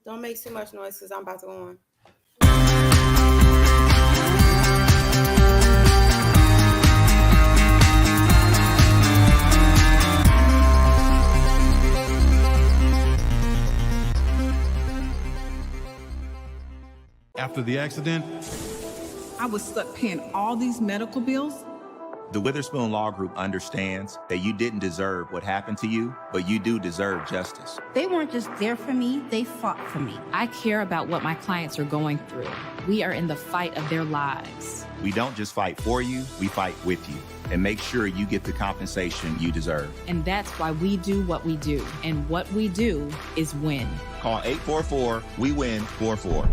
Don't make too much noise because I'm about to go on. After the accident, I was stuck paying all these medical bills. The Witherspoon Law Group understands that you didn't deserve what happened to you, but you do deserve justice. They weren't just there for me, they fought for me. I care about what my clients are going through. We are in the fight of their lives. We don't just fight for you, we fight with you and make sure you get the compensation you deserve. And that's why we do what we do. And what we do is win. Call 844-WE-WIN-44.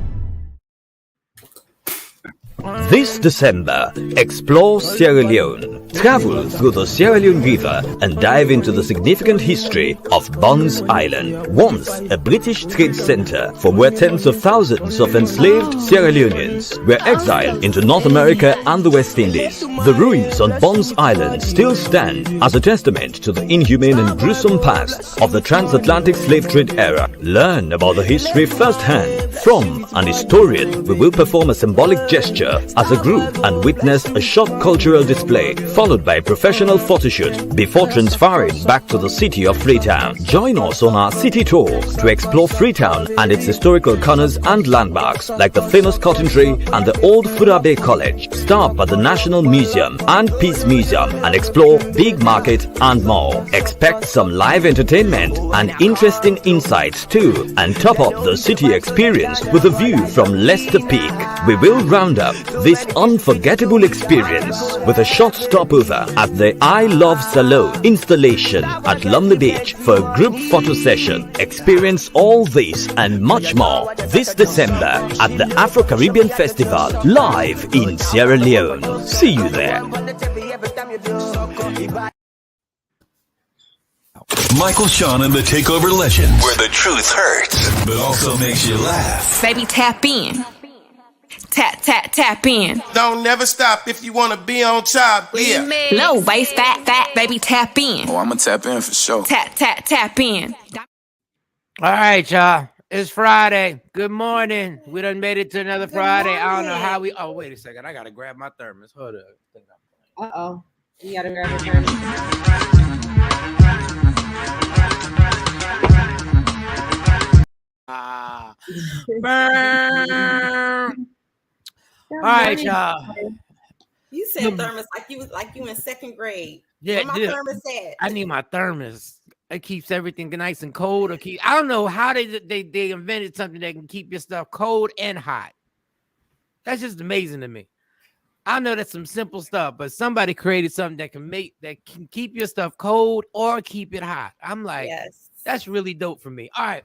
This December, explore Sierra Leone. Travel through the Sierra Leone River and dive into the significant history of Bonds Island, once a British trade center from where tens of thousands of enslaved Sierra Leoneans were exiled into North America and the West Indies. The ruins on Bonds Island still stand as a testament to the inhumane and gruesome past of the transatlantic slave trade era. Learn about the history firsthand from an historian. We will perform a symbolic gesture as a group and witness a short cultural display followed by a professional photo shoot before transferring back to the city of Freetown. Join us on our city tour to explore Freetown and its historical corners and landmarks like the famous cotton tree and the old Fura Bay College. Stop at the National Museum and Peace Museum and explore Big Market and more. Expect some live entertainment and interesting insights too, and top up the city experience with a view from Leicester Peak. We will round up this unforgettable experience with a short stopover at the I Love Salon installation at Lumley Beach for a group photo session. Experience all this and much more this December at the Afro-Caribbean Festival live in Sierra Leone. See you there. Michael, Shawn, and the Takeover Legends, where the truth hurts, but also makes you laugh. Baby, tap in. Tap, tap, tap in. Don't never stop if you want to be on top. Yeah. Low waist, fat, fat, baby, tap in. Oh, I'm going to tap in for sure. Tap, tap, tap in. All right, y'all. It's Friday. Good morning. We done made it to another Friday. I don't know how we... Oh, wait a second. I got to grab my thermos. Hold up. Uh-oh. You got to grab your thermos. Burn. All right, y'all. You said thermos like you in second grade. Yeah, my thermos at? I need my thermos. It keeps everything nice and cold. I don't know how they invented something that can keep your stuff cold and hot. That's just amazing to me. I know that's some simple stuff, but somebody created something that can keep your stuff cold or keep it hot. I'm like, yes. That's really dope for me. All right.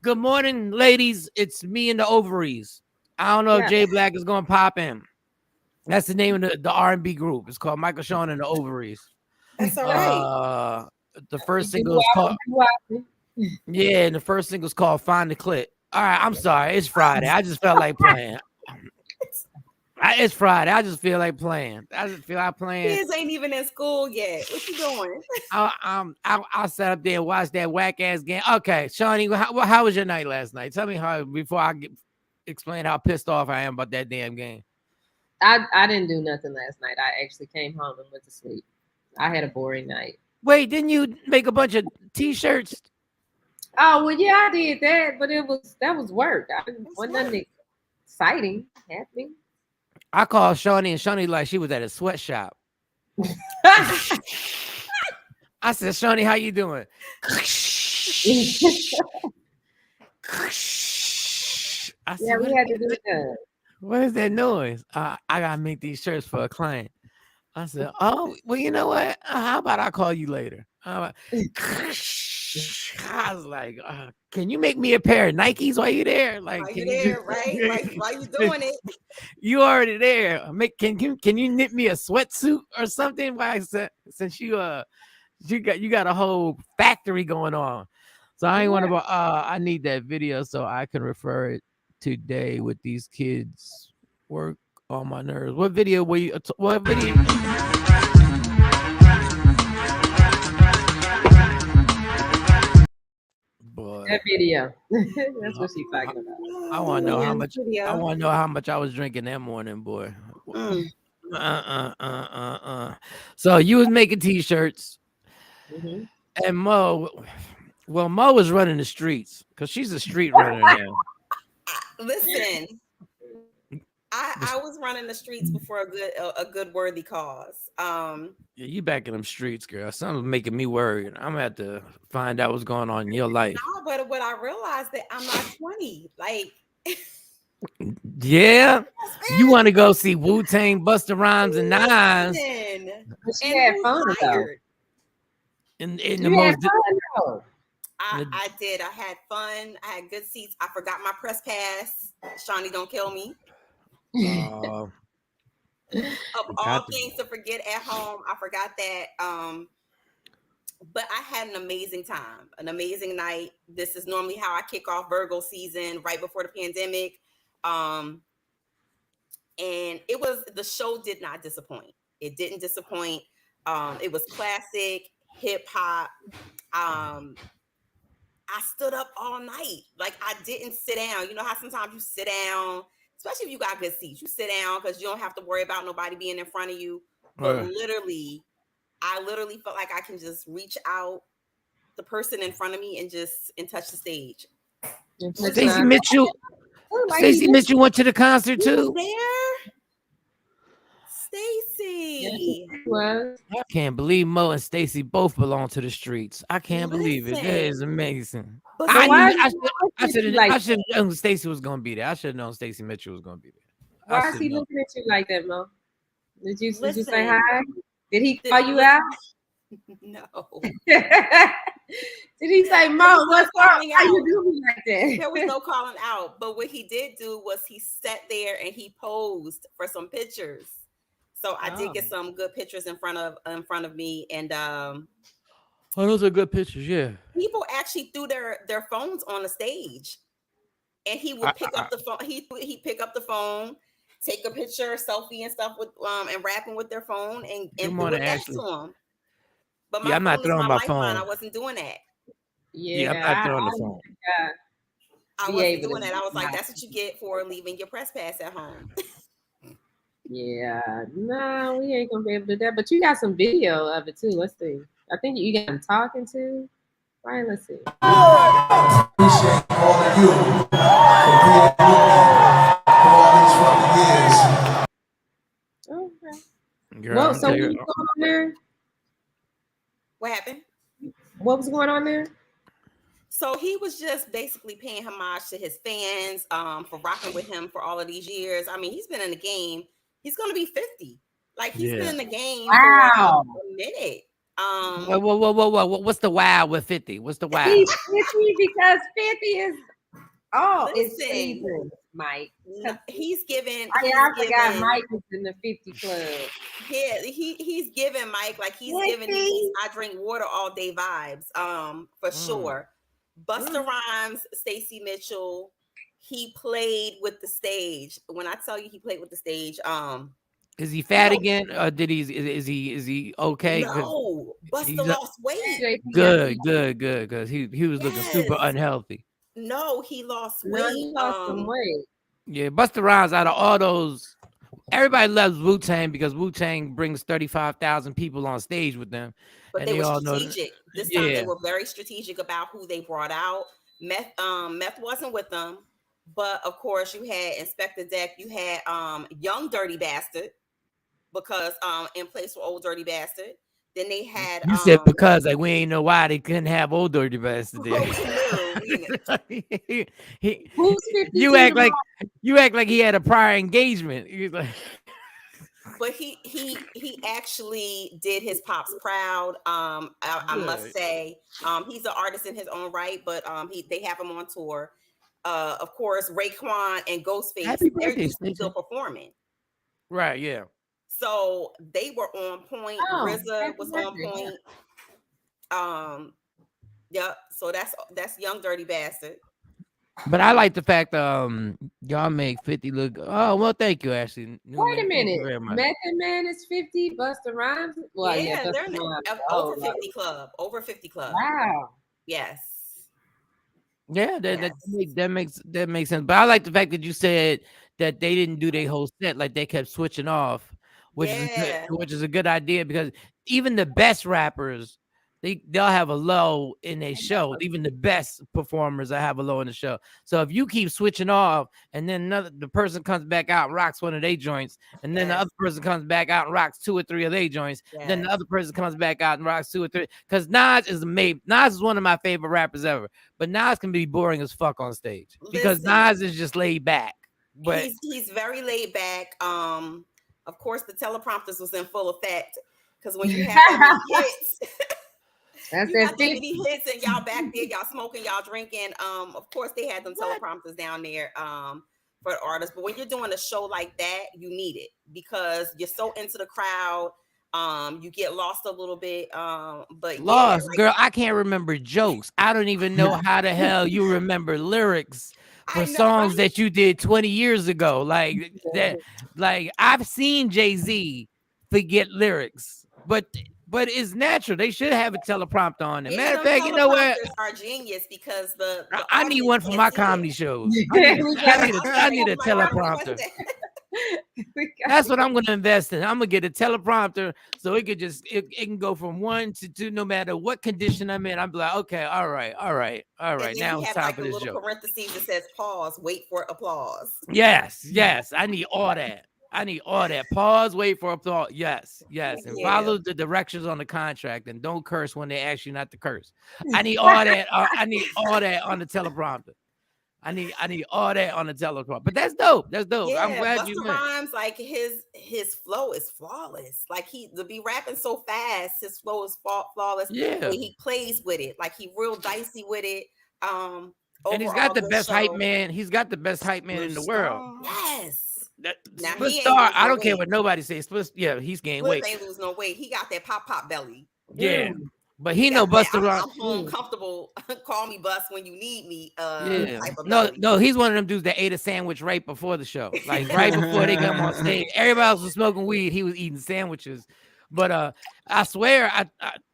Good morning, ladies. It's me and the ovaries. I don't know if Jay Black is going to pop in. That's the name of the R&B group. It's called Michael, Shawn, and the Ovaries. That's all right. The first single is called... Yeah, and the first single is called Find the Clit. All right, I'm sorry. It's Friday. I just felt like playing. It's Friday. I just feel like playing. Kids ain't even in school yet. What you doing? I'll sit up there and watch that whack ass game. Okay, Shawnee, how was your night last night? Tell me how before I explain how pissed off I am about that damn game. I didn't do nothing last night. I actually came home and went to sleep. I had a boring night. Wait, didn't you make a bunch of t-shirts? Oh well, yeah, I did that, but that was work. Wasn't nothing exciting happening. I called Shawnee and Shawnee like she was at a sweatshop. I said, Shawnee, how you doing? I said, we had to do that. What is that noise? I gotta make these shirts for a client. I said, oh, well, you know what? How about I call you later? I was like, can you make me a pair of Nikes while you're there? Like, while you're there, right? Like, while you doing it, you already there. Can you knit me a sweatsuit or something? Why? Since you got a whole factory going on. So I ain't want to. I need that video so I can refer it today with these kids. Work on my nerves. What video were you? What video? Boy, That video. That's what she's talking about. I want to know how much. I want to know how much I was drinking that morning, boy. So you was making T-shirts, and Mo. Well, Mo was running the streets because she's a street runner now. Listen, I was running the streets before a good worthy cause. Yeah, you back in them streets, girl. Something's making me worried. I'm gonna have to find out what's going on in your life. No, but what I realized that I'm not 20. Like, yeah, you want to go see Wu-Tang, Busta Rhymes, and Nas. She had fun though. In the most. I did. I had fun. I had good seats. I forgot my press pass. Shawnee, don't kill me. Of all things to forget at home, I forgot that. But I had an amazing time, an amazing night. This is normally how I kick off Virgo season, right before the pandemic. And the show did not disappoint. It didn't disappoint. It was classic hip hop. I stood up all night. Like, I didn't sit down. You know how sometimes you sit down, especially if you got good seats, you sit down because you don't have to worry about nobody being in front of you. But I literally felt like I can just reach out the person in front of me and touch the stage. Stacey Mitchell. Stacey Mitchell went to the concert too. There, Stacey. I can't believe Mo and Stacey both belong to the streets. I can't believe it. That is amazing. I should have known Stacey was gonna be there. I should have known Stacey Mitchell was gonna be there. Why is he looking at you like that, Mo? Did you say hi? Did he call you out? No. Did he say, Mo, what's up? How you doing like that? There was no calling out. But what he did do was he sat there and he posed for some pictures. So I did get some good pictures in front of me. And those are good pictures, yeah. People actually threw their phones on the stage. And he would pick up the phone. He'd pick up the phone, take a picture, selfie and stuff with and rapping with their phone and threw it back to him. But I'm not throwing my phone. I wasn't doing that. Yeah, I'm not throwing the phone. I wasn't doing that. I was like, that's what you get for leaving your press pass at home. Yeah, no, we ain't gonna be able to do that. But you got some video of it too. Let's see. I think you got him talking to. All right, let's see. Appreciate all of you for being with me for all these fucking years. Okay. Girl, well, so what was going on there? What happened? What was going on there? So he was just basically paying homage to his fans for rocking with him for all of these years. I mean, he's been in the game. He's going to be 50. Like, he's been in the game for a minute. Whoa. What's the wow with 50? What's the wow? He's 50 because 50 is, it's season, Mike. He's giving. I forgot Mike was in the 50 club. Yeah, he's giving Mike, like he's giving these I drink water all day vibes, for sure. Busta Rhymes, Stacey Mitchell, he played with the stage. When I tell you he played with the stage, is he fat again? Or is he okay? No, Busta lost weight. Good, because he was looking super unhealthy. No, he lost weight. No, he lost some weight. Yeah, Busta Rhymes, out of all those, everybody loves Wu-Tang because Wu-Tang brings 35,000 people on stage with them. But they were strategic. This time they were very strategic about who they brought out. Meth wasn't with them, but of course you had Inspector Deck, you had Young Dirty Bastard, because in place for Old Dirty Bastard. Then they had you said because like we ain't know why they couldn't have Old Dirty Bastard there. You act like he had a prior engagement. Like, but he actually did his pops proud. I must say, he's an artist in his own right, but they have him on tour. Of course, Raekwon and Ghostface, they're still performing. Right, yeah. So they were on point. RZA was on point. Yep. So that's Young Dirty Bastard. But I like the fact y'all make 50 look. Oh well, thank you, Ashley. Wait a minute, Method Man is 50. Busta Rhymes. Well, yeah, they're over 50 club. Over 50 club. Wow. Yes. Yeah, that makes sense. But I like the fact that you said that they didn't do their whole set, like they kept switching off, which is a good idea because even the best rappers, they'll have a low in their show. Even the best performers will have a low in the show. So if you keep switching off, and then the person comes back out and rocks one of their joints, and then the other person comes back out and rocks 2 or 3 of their joints, then the other person comes back out and rocks 2 or 3. Because Nas is one of my favorite rappers ever, but Nas can be boring as fuck on stage because Nas is just laid back. But he's very laid back. Of course, the teleprompters was in full effect because when you have that many hits. That's you got that many hits and y'all back there, y'all smoking, y'all drinking. Of course they had them teleprompters down there for the artists. But when you're doing a show like that, you need it because you're so into the crowd. You get lost a little bit. But lost, girl. I can't remember jokes. I don't even know how the hell you remember lyrics for songs that you did 20 years ago. Like that, like I've seen Jay-Z forget lyrics, but it's natural. They should have a teleprompter on it. Matter of fact, you know what? Are genius because I need one for my comedy shows. I need a teleprompter. That's what I'm going to invest in. I'm going to get a teleprompter so it could just it can go from 1 to 2 no matter what condition I'm in. I'm like, okay, all right. Now it's time for this joke. Parentheses that says pause, wait for applause. Yes. I need all that. Pause, wait for applause. Yes. And follow the directions on the contract and don't curse when they ask you not to curse. I need all that. I need all that on the teleprompter. I need all that on the teleprompter. But that's dope. Yeah, I'm glad Busta you Rhymes, like his flow is flawless. Like to be rapping so fast, his flow is flawless. Yeah. He plays with it. Like he real dicey with it. And he's got the best hype man. He's got the best hype man in the world. Yes. Split Star, I don't care what nobody says. He's gained weight. Ain't lose no weight. He got that pop belly. Yeah. But he know Busta Rhymes. I'm home comfortable. Call me Bus when you need me. No, he's one of them dudes that ate a sandwich right before the show. Like right before they come on stage. Everybody else was smoking weed. He was eating sandwiches. But I swear, I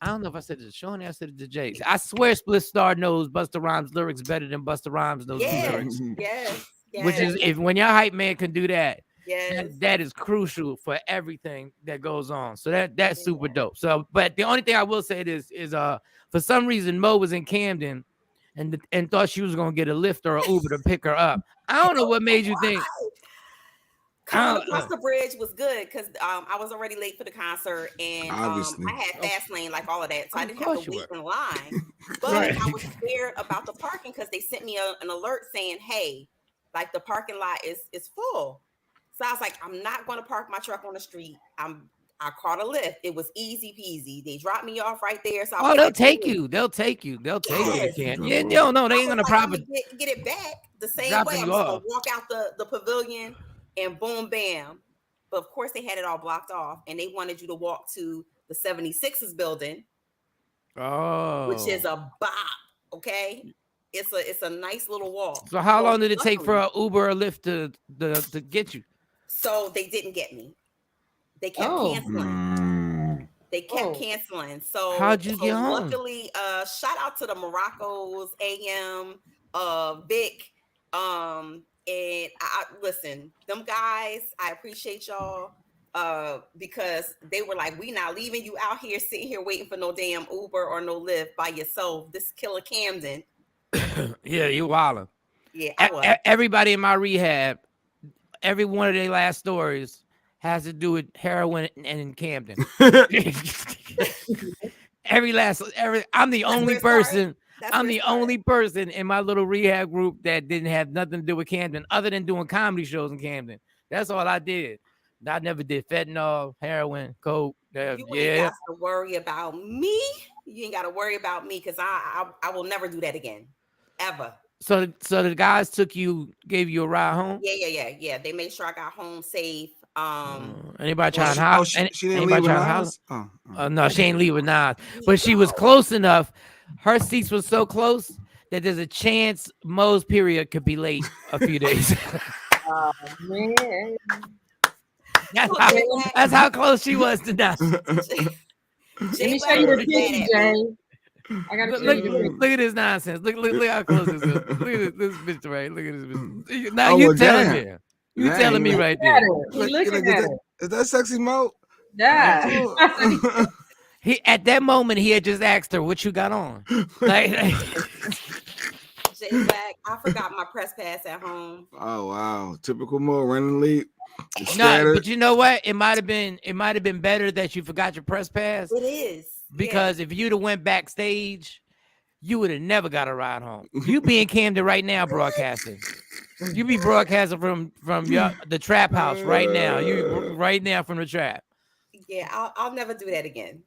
don't know if I said it to Shawn or I said it to Jay. I swear Split Star knows Busta Rhymes lyrics better than Busta Rhymes knows lyrics. Yes. Which is if your hype man can do that, yes. that is crucial for everything that goes on. So that's super dope. So, but the only thing I will say is for some reason Mo was in Camden and thought she was gonna get a Lyft or an Uber to pick her up. I don't know what made you think. Coming across the bridge was good because I was already late for the concert and I had fast lane like all of that, so I didn't have to wait in line. But I was scared about the parking because they sent me an alert saying, "Hey, like the parking lot is full." So I was like, "I'm not going to park my truck on the street. I caught a Lyft. It was easy peasy. They dropped me off right there." So they'll take you. They'll take you. They'll take you. Yeah, no, they ain't gonna probably get it back the same way. I'm just gonna walk out the pavilion and boom, bam. But of course, they had it all blocked off, and they wanted you to walk to the 76ers building, which is a bop. Okay. It's a nice little walk. So how long did it take for an Uber or Lyft to get you? So they didn't get me. They kept canceling. They kept canceling. So how'd you get home? Luckily, shout out to the Morocco's AM, Vic, and I listen. Them guys, I appreciate y'all because they were like, "We not leaving you out here sitting here waiting for no damn Uber or no Lyft by yourself. This killer Camden." Yeah, you wildin'. Yeah, everybody in my rehab, every one of their last stories has to do with heroin and in Camden. I'm the only person. I'm the only person in my little rehab group that didn't have nothing to do with Camden, other than doing comedy shows in Camden. That's all I did. I never did fentanyl, heroin, coke. You ain't got to worry about me. You ain't got to worry about me because I will never do that again, ever. So the guys gave you a ride home? Yeah. They made sure I got home safe. Anybody trying to house? She didn't leave with Nas? No, she ain't leave with Nas. But she was close enough. Her seats were so close that there's a chance Mo's period could be late a few days. Oh man. That's how close she was to Nas. Let me show you the picture, Jay. I gotta look at this nonsense. Look how close this is. Look at this bitch right. Look at this bitch. Now Oh, you well, telling damn. me. You telling me right at there. her. He looking at her. Is that sexy Mo? Yeah. Oh. He at that moment he had just asked her what you got on. Like J Black, I forgot my press pass at home. Oh wow, typical Mo running late. No, but you know what? It might have been better that you forgot your press pass. It is because if you'd have went backstage, you would have never got a ride home. You be in Camden right now broadcasting. You be broadcasting from the trap house right now. You right now from the trap. Yeah, I'll never do that again.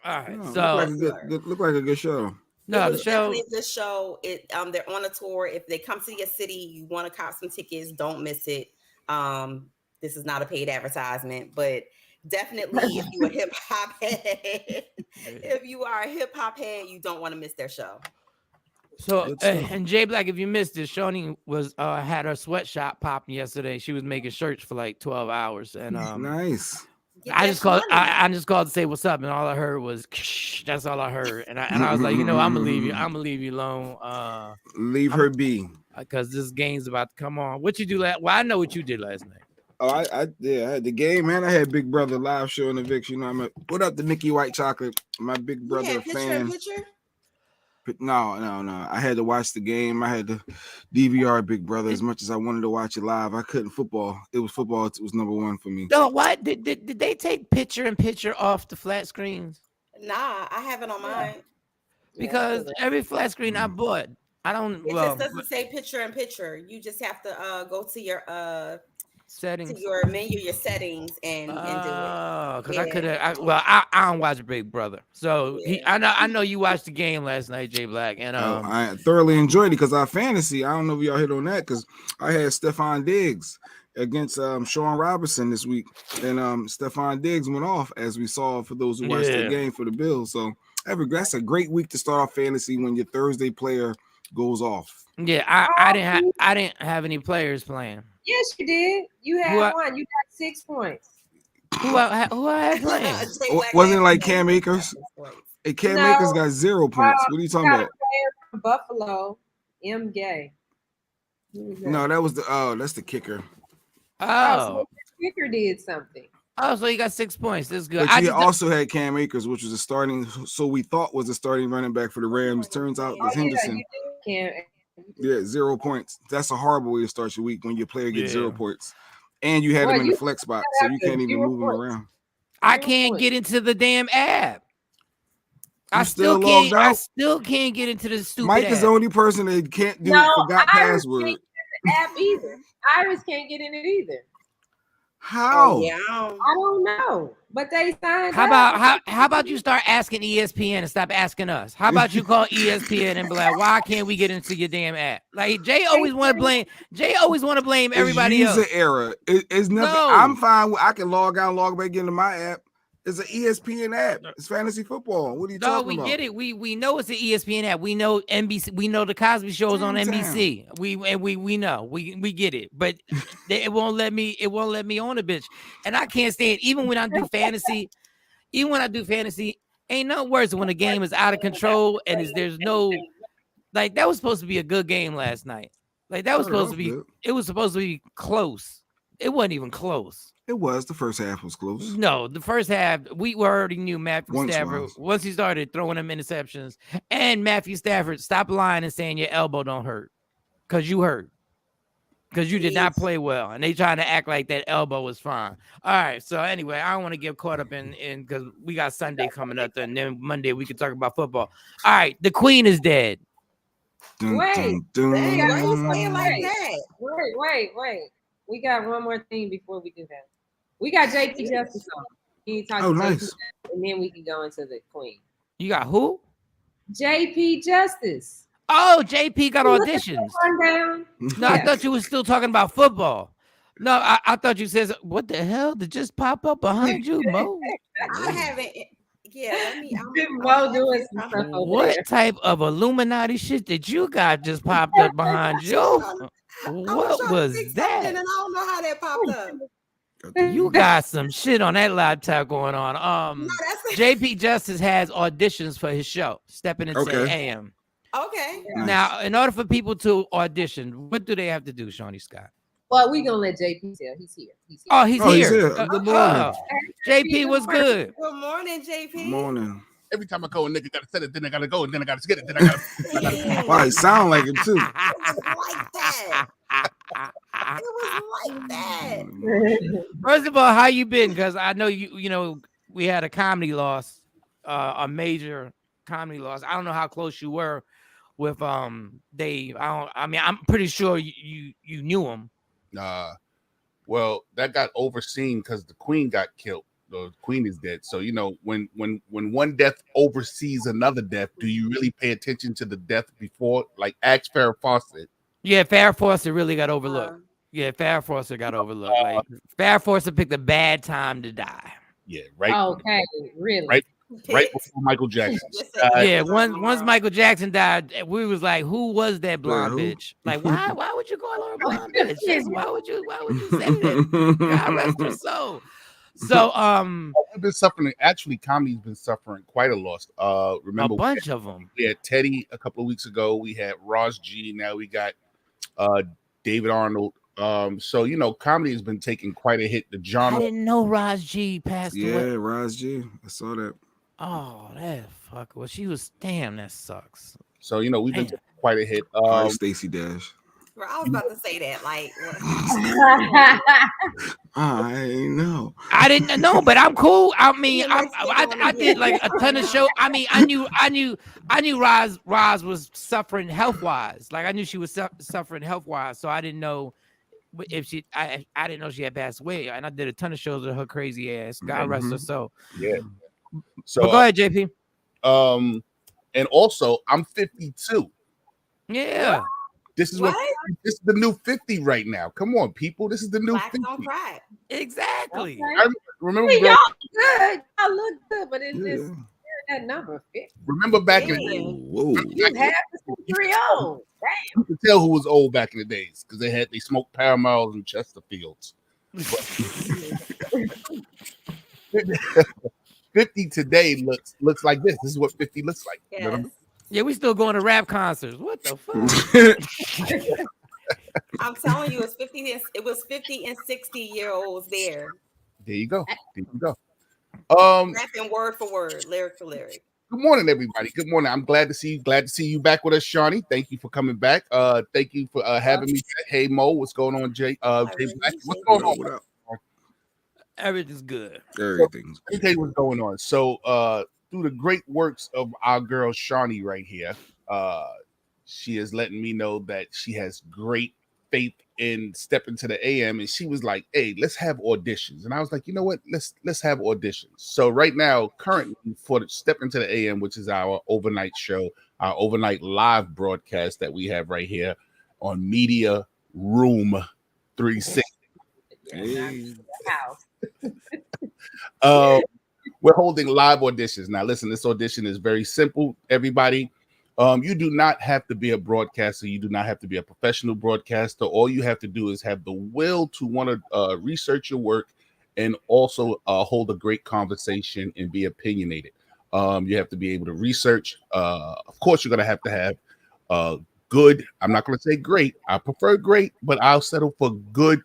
All right, so look like a good show. No, the show definitely a good show. They're on a tour. If they come to your city, you want to cop some tickets. Don't miss it. This is not a paid advertisement, but definitely if you a hip hop head, if you are a hip hop head, you don't want to miss their show. So and J Black, if you missed this, Shawnee was had her sweatshop popping yesterday. She was making shirts for like 12 hours, and nice. I just called to say what's up, and all I heard was that's all I heard, and I was like, I'm gonna leave you alone. Leave her be, because this game's about to come on. What you do last? Well, I know what you did last night. Oh, I had the game, man. I had Big Brother live show in the Vix. What up, the Nikki White Chocolate? My Big Brother fan. No. I had to watch the game. I had to DVR Big Brother as much as I wanted to watch it live. I couldn't football. It was football. It was number one for me. No, what did they take picture off the flat screens? Nah, I have it on mine. Because every flat screen I bought, I don't. It just doesn't say picture. You just have to go to your settings, to your menu, your settings, and do it. Oh, because I could have. I don't watch Big Brother, so I know you watched the game last night, J Black, and I thoroughly enjoyed it because our fantasy. I don't know if y'all hit on that because I had Stephon Diggs against Shawn Robinson this week, and Stephon Diggs went off as we saw for those who watched the game for the Bills. So that's a great week to start off fantasy when your Thursday player goes off. Yeah, I didn't have any players playing. Yes, you did. You had one. You got 6 points. Who I had playing? Wasn't it like Cam Akers? Hey, Cam Akers got 0 points. What are you talking about? From Buffalo, M. Gay. No, that's the kicker. So the kicker did something. Oh, so you got 6 points. That's good. But you also had Cam Akers, which was a starting, so we thought was a starting running back for the Rams. Turns out it was Henderson. Yeah, 0 points. That's a horrible way to start your week when your player gets 0 points. And you had him in the flex spot, so you can't even move him around. I can't get into the damn app. I still can't get into the stupid Mike app. is the only person that can't do forgot password. Can't get in the app either. Iris can't get in it either. How? I don't know, but they signed. How about you start asking ESPN and stop asking us? How about you call ESPN and be like, why can't we get into your damn app? Like Jay always want to blame everybody else. User error. It's nothing. No. I'm fine. I can log out, log back into my app. It's an ESPN app. It's fantasy football. What are you talking about? No, we get it. We know it's an ESPN app. We know NBC. We know the Cosby Show's on NBC. We know. We get it. But it won't let me. It won't let me on a bitch. And I can't stand. Even when I do fantasy, ain't no worse than when a game is out of control and there's no. Like that was supposed to be a good game last night. Like that was supposed to be. It was supposed to be close. It wasn't even close. It was. The first half was close. No, the first half, we already knew Matthew Stafford. Once he started throwing them interceptions, and Matthew Stafford stopped lying and saying your elbow don't hurt. Because you hurt. Because you did not play well. And they trying to act like that elbow was fine. All right. So anyway, I don't want to get caught up in because we got Sunday coming up. And then Monday we can talk about football. All right. The Queen is dead. Wait. Wait. We got one more thing before we do that. We got JP Justice on. Can you talk to nice. JP, and then we can go into the Queen. You got who? JP Justice. Oh, JP got auditions. No, I thought you were still talking about football. No, I thought you said, what the hell did just pop up behind you, Mo? I haven't. Yeah, Mo doing some stuff over what there. type of Illuminati shit did you got just popped up behind you? What was that? And I don't know how that popped up. You got some shit on that laptop going on. JP Justice has auditions for his show, Stepping Into AM. Okay. Now, in order for people to audition, what do they have to do, Shawnee Scott? Well, we're gonna let JP tell. He's here. Oh, he's here. Good morning. JP, what's good? Good morning, JP. Good morning. Every time I go, a nigga gotta set it, then I gotta go, and then I gotta get it, then I gotta. Wow, he sound like it too. It was like that. First of all, how you been? Because I know you know, we had a comedy loss, a major comedy loss. I don't know how close you were with Dave. I'm pretty sure you knew him. Well, that got overseen because the queen got killed. The queen is dead. So you know, when one death oversees another death, do you really pay attention to the death before? Like, ask Farrah Fawcett. Yeah, Farrah Fawcett really got overlooked. Farrah Fawcett got overlooked. Like, Farrah Fawcett picked a bad time to die. Yeah, right. Okay, really. Right before Michael Jackson. Once Michael Jackson died, we was like, who was that blonde bitch? Like, why would you call her a blonde bitch? Why would you say that? God rest her soul. So we've been suffering. Actually, comedy's been suffering quite a loss. Remember, a bunch of them. We had Teddy a couple of weeks ago. We had Ross G. Now we got David Arnold. So you know, comedy has been taking quite a hit. The genre. I didn't know Ross G passed away. Yeah, Ross G. I saw that. Oh, that fuck. Well, she was. Damn, that sucks. So you know, we've been taking quite a hit. Stacey Dash. Well, I was about to say that. Like, I know. I didn't know, but I'm cool. I mean, I did like a ton of shows. I mean, I knew Roz was suffering health wise. Like, I knew she was suffering health wise. So I didn't know if I didn't know she had passed away. And I did a ton of shows with her crazy ass. God rest her soul. Yeah. So but go ahead, JP. And also I'm 52. Yeah. This is this is the new 50 right now. Come on, people. This is the new Black 50. don't cry. Exactly. Okay. I remember Y'all good. Y'all look good, but it's just that number 50. Remember back in the day. Whoa. You have the 3 old. Damn. You could tell who was old back in the days because they smoked Paramours and Chesterfields. 50 today looks like this. This is what 50 looks like. Yes. You know what I mean? Yeah, we still going to rap concerts. What the fuck? I'm telling you, it was 50 and 60-year-olds there. There you go. Rapping word for word, lyric for lyric. Good morning, everybody. Good morning. I'm glad to see you back with us, Shawnee. Thank you for coming back. Thank you for having me back. Hey Mo, what's going on, Jay? Jay Black? What's going on? What up? Everything's good. Everything's Let me tell you what's going on. So through the great works of our girl Shawnee right here, she is letting me know that she has great faith in Step Into the AM, and she was like, hey, let's have auditions. And I was like, you know what, let's have auditions. So right now, currently, for the Step Into the AM, which is our overnight show, our overnight live broadcast that we have right here on Media Room 360. Hey. We're holding live auditions. Now listen, this audition is very simple, everybody. You do not have to be a broadcaster. You do not have to be a professional broadcaster. All you have to do is have the will to want to research your work and also hold a great conversation and be opinionated. You have to be able to research. Of course, you're going to have good. I'm not going to say great. I prefer great, but I'll settle for good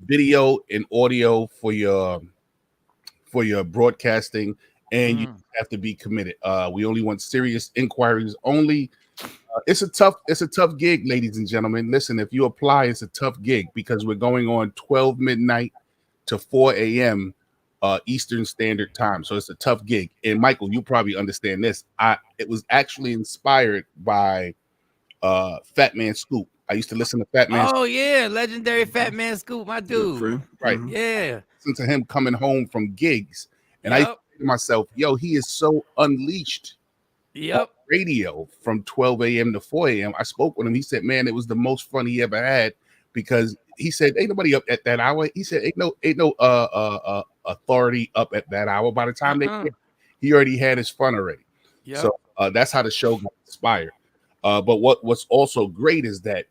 video and audio for your broadcasting, and you have to be committed. We only want serious inquiries only. It's a tough gig, ladies and gentlemen. Listen, if you apply, it's a tough gig because we're going on 12 midnight to 4 a.m. Eastern Standard Time. So it's a tough gig. And Michael, you probably understand this. It was actually inspired by Fat Man Scoop. I used to listen to Fat Man. Oh yeah, legendary Fat Man Scoop, my dude. Right. Yeah. Listen to him coming home from gigs, and I used to think to myself, yo, he is so unleashed. Yep. Radio from 12 a.m. to 4 a.m. I spoke with him. He said, man, it was the most fun he ever had because he said, ain't nobody up at that hour. He said, ain't no authority up at that hour. By the time he already had his fun already. Yep. So that's how the show got inspired. But what's also great is that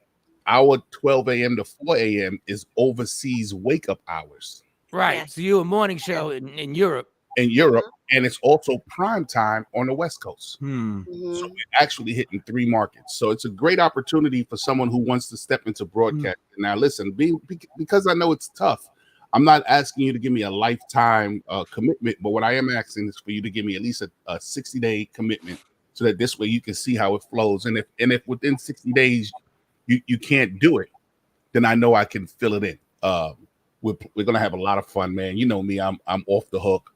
our 12 a.m. to 4 a.m. is overseas wake up hours. Right. Yes. So you're a morning show in Europe. In Europe, and it's also prime time on the West Coast. Hmm. So we're actually hitting 3 markets. So it's a great opportunity for someone who wants to step into broadcasting. Now, listen, because I know it's tough, I'm not asking you to give me a lifetime commitment, but what I am asking is for you to give me at least a 60-day commitment, so that this way you can see how it flows. And if within 60 days you can't do it, then I know I can fill it in. We're gonna have a lot of fun, man. You know me, I'm off the hook.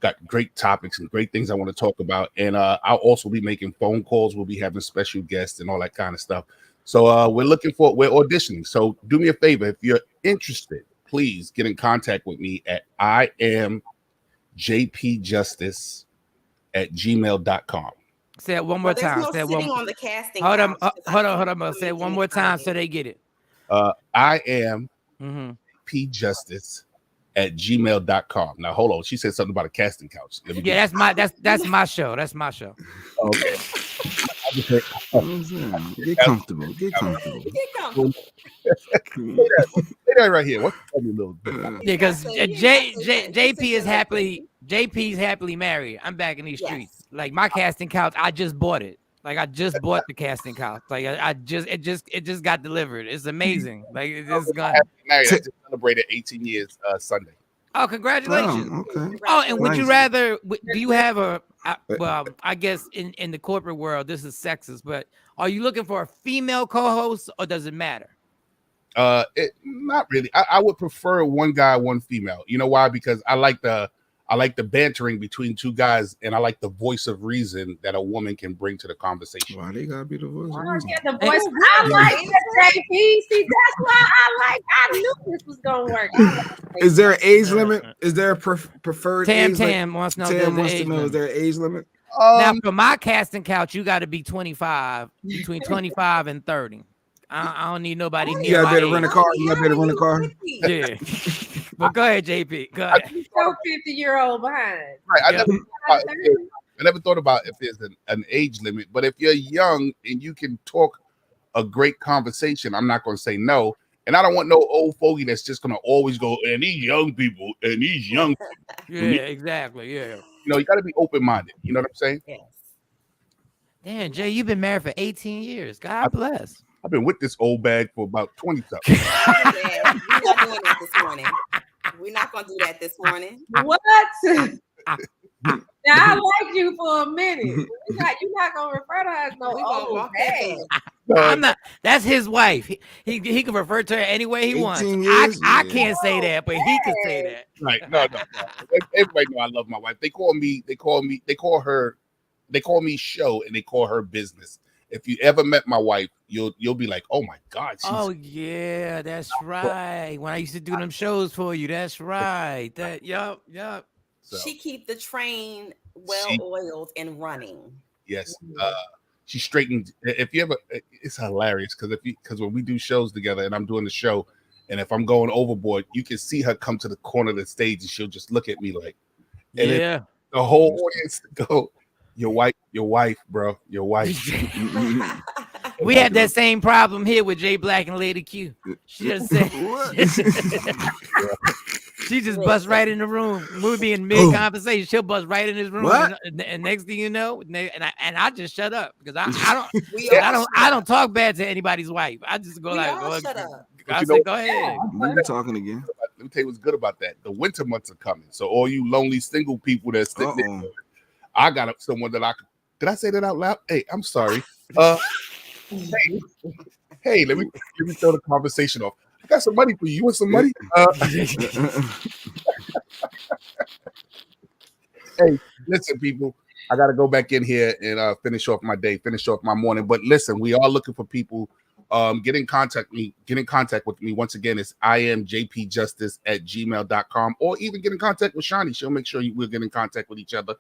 Got great topics and great things I want to talk about, and I'll also be making phone calls. We'll be having special guests and all that kind of stuff. So we're auditioning. So do me a favor, if you're interested, please get in contact with me at IamJPJustice@gmail.com. Say it one more time. There's no say it sitting one. on the casting Hold on, couch. hold on. Say it one more time so they get it. I am PJustice@gmail.com. Now hold on. She said something about a casting couch. Yeah, that's my show. That's my show. Okay. Get comfortable. Get comfortable. Say that right here. What's the little bit? Yeah, because JP's happily married. I'm back in these streets. Like my casting couch, I just bought it. Like I just bought the casting couch. Like it just got delivered. It's amazing. Like it just got married. I just celebrated 18 years Sunday. Oh, congratulations. Oh, okay. Oh, and would Nice. you rather? Do you have well, I guess in the corporate world, this is sexist, but are you looking for a female co-host or does it matter? Not really. I would prefer one guy, one female. You know why? Because I like the bantering between two guys, and I like the voice of reason that a woman can bring to the conversation. Why they gotta be the voice of I reason? get the voice. I like that, JP. See, that's why I knew this was gonna work. Is there an age limit? Is there a preferred Tam age Tam wants to know. Tam wants to know. Is there an age limit? Now, for my casting couch, you got to be 25, between 25 and 30. I don't need nobody near. You gotta my better age. rent a car. You gotta better rent a car. Yeah. But go ahead, JP. Go ahead. So 50-year-old behind. Right. I never thought about if there's an age limit, but if you're young and you can talk a great conversation, I'm not going to say no. And I don't want no old fogey that's just going to always go, and these young people, and these young people. Yeah, exactly. Yeah. You know, you got to be open-minded. You know what I'm saying? Yes. Damn, Jay, you've been married for 18 years. God bless. I've been with this old bag for about 20 something. We're not doing that this morning. We're not going to do that this morning. What? Now I like you for a minute. You're not gonna refer to her as no old bag. I'm not. That's his wife. He can refer to her any way he wants. I can't say that, but he can say that. Right? No. Everybody know I love my wife. They call me show, and they call her business. If you ever met my wife, you'll be like, oh my God. Oh yeah, that's right. When I used to do them shows for you, that's right. Yup. So, she keep the train well-oiled and running. Yes. She straightened. If you ever, it's hilarious because when we do shows together and I'm doing the show, and if I'm going overboard, you can see her come to the corner of the stage and she'll just look at me like, and yeah. The whole audience go, your wife, bro, your wife. We have that same problem here with Jay Black and Lady Q. She just said, she just busts right in the room. We'll be in mid conversation. She'll bust right in his room, and next thing you know, and I just shut up because I don't talk bad to anybody's wife. I just go shut up. I say, go ahead. We're talking again. Let me tell you what's good about that. The winter months are coming, so all you lonely single people that's sitting there, I got someone that I could. Did I say that out loud? Hey, I'm sorry. Hey, let me throw the conversation off. I got some money for you. You want some money? Hey, listen, people. I got to go back in here and finish off my day, finish off my morning. But listen, we are looking for people. Get in contact with me. Once again, it's IamJPJustice@gmail.com, or even get in contact with Shawnee. She'll make sure we'll get in contact with each other.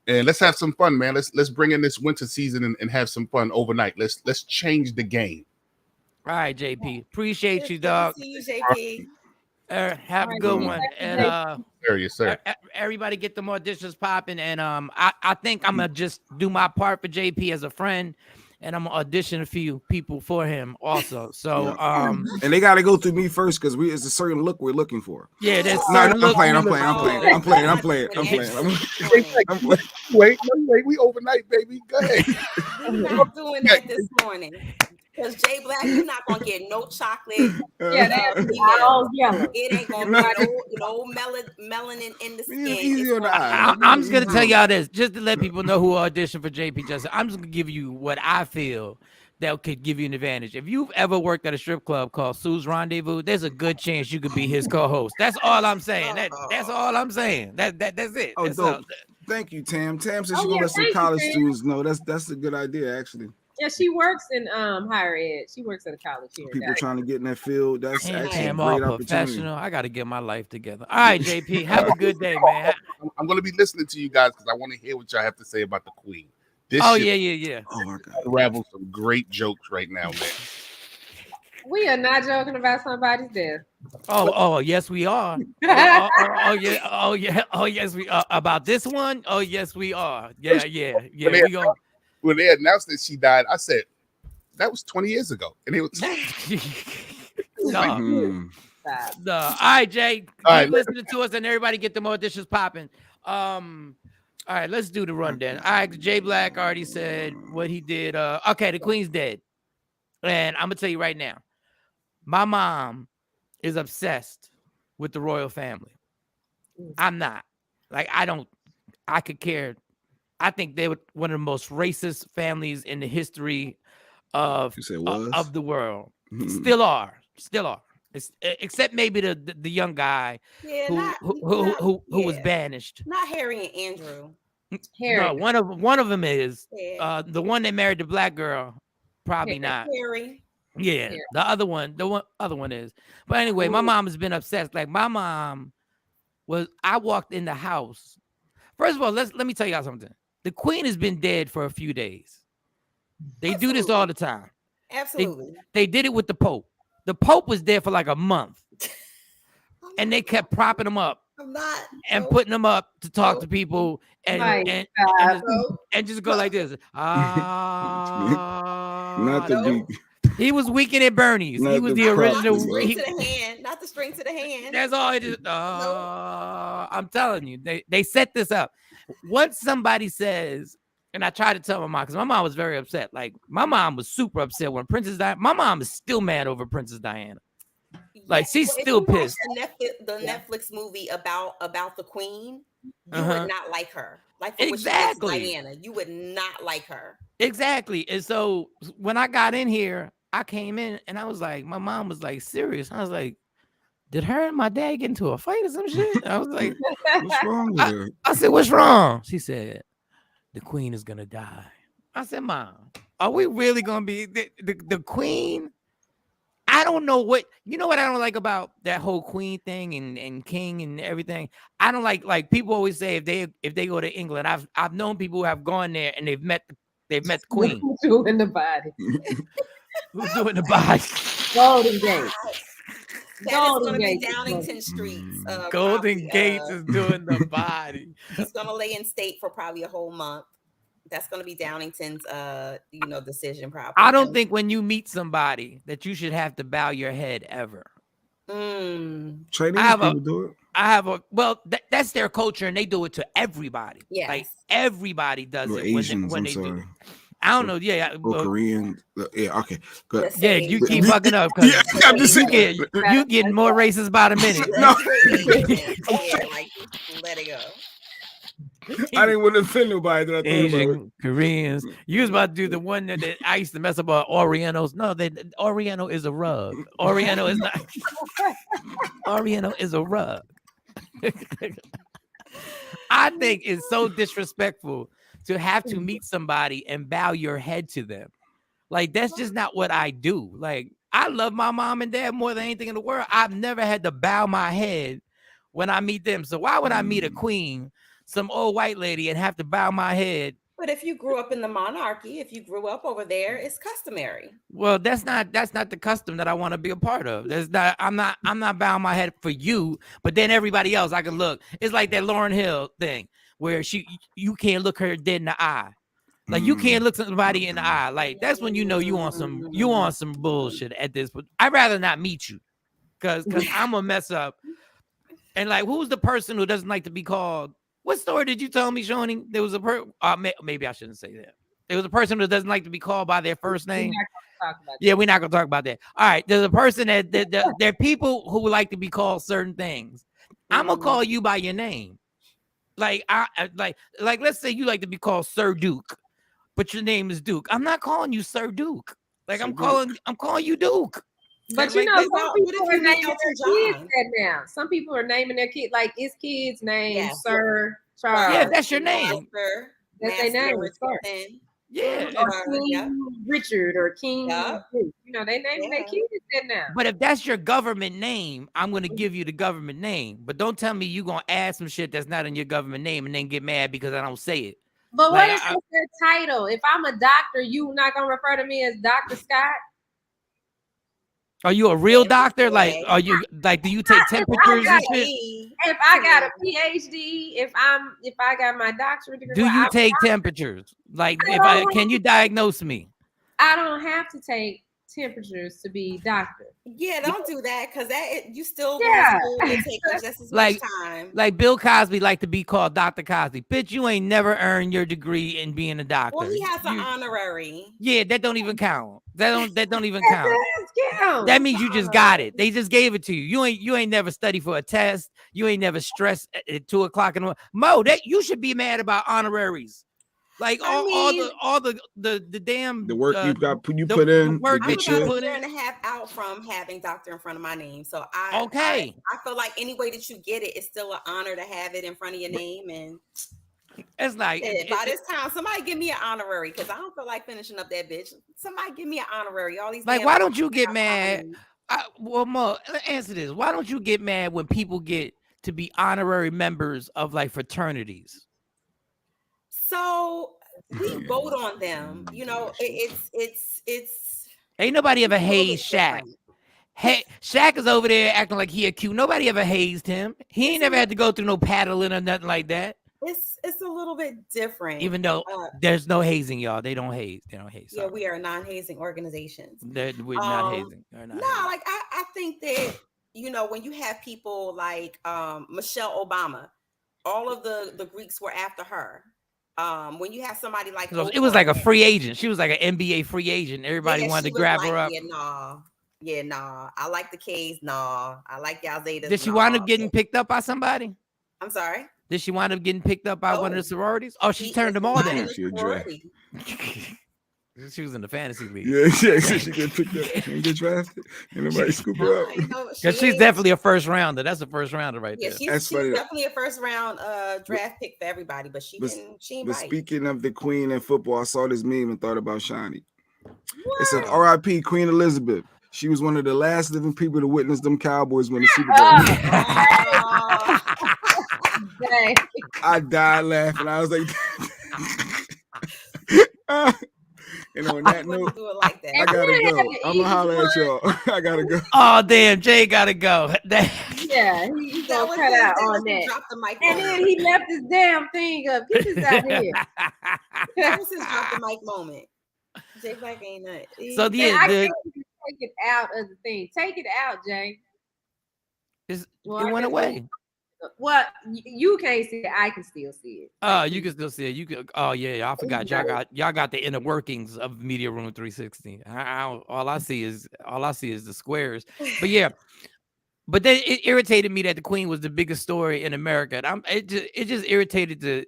And let's have some fun, man. Let's bring in this winter season and have some fun overnight. Let's change the game. All right, JP. Appreciate you, dog. See you, JP. Have a good one. And yes, sir. Everybody get them auditions popping. And I think I'm gonna just do my part for JP as a friend. and I'm gonna audition a few people for him also. So and they got to go through me first because it's a certain look we're looking for. Yeah, there's no, certain I'm playing. Wait, we overnight, baby. Go ahead. We're not doing that this morning. Because Jay Black, you're not gonna get no chocolate. Yeah, that's all yellow. It ain't gonna be no melanin in the skin. Easy on the eye. I'm just gonna tell y'all this, just to let people know who auditioned for JP Justice. I'm just gonna give you what I feel that could give you an advantage. If you've ever worked at a strip club called Sue's Rendezvous, there's a good chance you could be his co-host. That's all I'm saying. That's all I'm saying. That's it. Oh, that's dope. all. Thank you, Tam. Tam says she gonna let some college students know. That's a good idea, actually. Yeah, she works in higher ed. She works at a college here. People trying to get in that field. That's actually a I'm great all opportunity. professional. I got to get my life together. All right, JP, have a good day, man. I'm going to be listening to you guys because I want to hear what y'all have to say about the Queen. This Oh, shit yeah. Oh my God. Unravel some great jokes right now, man. We are not joking about somebody's death. Oh, yes, we are. Yes, we are. About this one? Oh, yes, we are. Yeah. When they announced that she died, I said, that was 20 years ago. And it was No. All right, Jay. Keep listening to us and everybody get the more dishes popping. All right, let's do the rundown. All right, Jay Black already said what he did. Okay, the Queen's dead. And I'm gonna tell you right now, my mom is obsessed with the royal family. I'm not. Like, I could care. I think they were one of the most racist families in the history of the world. Still are. Except maybe the young guy who was banished. Not Harry and Andrew. No, one of them is the one that married the black girl. Probably not. Harry. Yeah, the other one is. But anyway, my mom has been obsessed. Like, my mom I walked in the house. First of all, let me tell y'all something. The Queen has been dead for a few days. They do this all the time. Absolutely. They did it with the Pope. The Pope was dead for like a month. And they kept propping him up and putting him up to talk to people and just go like this. Not the beat. He was Weekend at Bernie's. He was the original. Not the string to the hand. That's all it is. I'm telling you, they set this up. Once somebody says, and I tried to tell my mom, because my mom was very upset. Like, my mom was super upset when Princess Diana. My mom is still mad over Princess Diana. Like, she's still pissed. The Netflix movie about the Queen, you would not like her. Like, for exactly, Diana, you would not like her. Exactly. And so when I got in here, I came in and I was like, my mom was like, serious. I was like, did her and my dad get into a fight or some shit? I was like, what's wrong with her? I said, what's wrong? She said, the Queen is gonna die. I said, Mom, are we really gonna be the Queen? I don't know what I don't like about that whole Queen thing and King and everything. I don't like people always say if they go to England. I've known people who have gone there and they've met the Queen. Who's doing the body? Who's doing the body? Golden Gate. That is going to be Downington Streets. Golden Gates is doing the body. He's going to lay in state for probably a whole month. That's going to be Downington's, decision probably. I don't think when you meet somebody that you should have to bow your head ever. Chinese people do it. That's their culture, and they do it to everybody. Yes. Like, everybody does it Asians, when they sorry. do it. I don't know. Yeah. Korean. Yeah. Okay. Good. Yeah. You keep fucking up. Yeah, I'm just saying. You getting more racist by the minute. No. Let it go. I didn't want to offend nobody. That I Asian, Koreans. You was about to do the one that I used to mess up about Orientals. No, Oriental is a rug. Oriental is not. Oriental is a rug. I think it's so disrespectful to have to meet somebody and bow your head to them. Like, that's just not what I do. Like, I love my mom and dad more than anything in the world. I've never had to bow my head when I meet them. So why would I meet a queen, some old white lady, and have to bow my head? But if you grew up in the monarchy, if you grew up over there, it's customary. Well, that's not the custom that I want to be a part of. I'm not bowing my head for you, but then everybody else I can look. It's like that Lauryn Hill thing where you can't look her dead in the eye. Like you can't look somebody in the eye. Like that's when you know you on some bullshit at this point. I'd rather not meet you because I'm gonna mess up. And like, who's the person who doesn't like to be called? What story did you tell me, Shawnee? There was a maybe I shouldn't say that. There was a person who doesn't like to be called by their first name. We're not gonna talk about that. All right, there's a person that there are people who like to be called certain things. I'm gonna call you by your name. Like like let's say you like to be called Sir Duke, but your name is Duke. I'm not calling you Sir Duke. Like I'm calling you Duke. But some people are naming their kids that now. Some people are naming their kid like it's kids' name, Sir Charles. Yeah, that's your name. That's their name. Sir. Yeah, or King Richard or King. You know, they name their kids that now. But if that's your government name, I'm gonna give you the government name. But don't tell me you gonna add some shit that's not in your government name and then get mad because I don't say it. But like, what is their title? If I'm a doctor, you not gonna refer to me as Dr. Scott? Are you a real doctor? Like, are you like? Do you take temperatures and shit? If I got a PhD, if I got my doctorate degree, do you take temperatures? Like, can you diagnose me? I don't have to take temperatures to be doctor. Yeah, don't do that because you still take just as much time. Like Bill Cosby like to be called Dr. Cosby. Bitch, you ain't never earned your degree in being a doctor. Well, he has an honorary. Yeah, that don't even count. That don't even count. That means you just got it. They just gave it to you. You ain't never studied for a test. You ain't never stressed at 2 o'clock in the morning. Mo, that you should be mad about honoraries. Like all the damn the work you put in. I'm about a year and a half out from having doctor in front of my name, so I feel like any way that you get it, it's still an honor to have it in front of your name. And it's like by this time, somebody give me an honorary because I don't feel like finishing up that bitch. Somebody give me an honorary. All these like, why don't you get mad? Well, Mo, answer this. Why don't you get mad when people get to be honorary members of like fraternities? So we vote on them. You know, it's ain't nobody ever hazed Shaq. Hey, Shaq is over there acting like he a cute. Nobody ever hazed him. He ain't never had to go through no paddling or nothing like that. It's a little bit different. Even though there's no hazing, y'all. They don't haze. They don't haze. Yeah, we are non-hazing organizations. We're not hazing. Like I think that, you know, when you have people like Michelle Obama, all of the Greeks were after her. When you have somebody like it was like a free agent. She was like an NBA free agent. Everybody wanted to grab her up. Yeah, nah. I like the K's. Nah, I like y'all Zetas. Did she wind up getting picked up by somebody? I'm sorry. Did she wind up getting picked up by one of the sororities? Oh, she turned them all down. She was in the fantasy league. Yeah, she get picked up and get drafted. And nobody scoop her up. Because she's definitely a first rounder. That's a first rounder right there. She's definitely a first round draft pick for everybody, but she ain't right. Speaking of the queen in football, I saw this meme and thought about Shawnee. It said R.I.P. Queen Elizabeth. She was one of the last living people to witness them Cowboys win the Super Bowl. I died laughing. I was like, and on that note, do it like that. I gotta go. I'm gonna holler at y'all. I gotta go. Oh damn, Jay gotta go. Yeah, he's gonna cut out on that. Drop the mic and then he left his damn thing up. Get this out here. That was his drop the mic moment. Jay Black ain't nut. So I can't take it out of the thing. Take it out, Jay. It went away. Well, you can't see it. I can still see it. Oh, you can still see it. You can. Oh yeah, I forgot. Y'all got the inner workings of Media Room 360. All I see is the squares. But yeah, but then it irritated me that the Queen was the biggest story in America. And it just irritated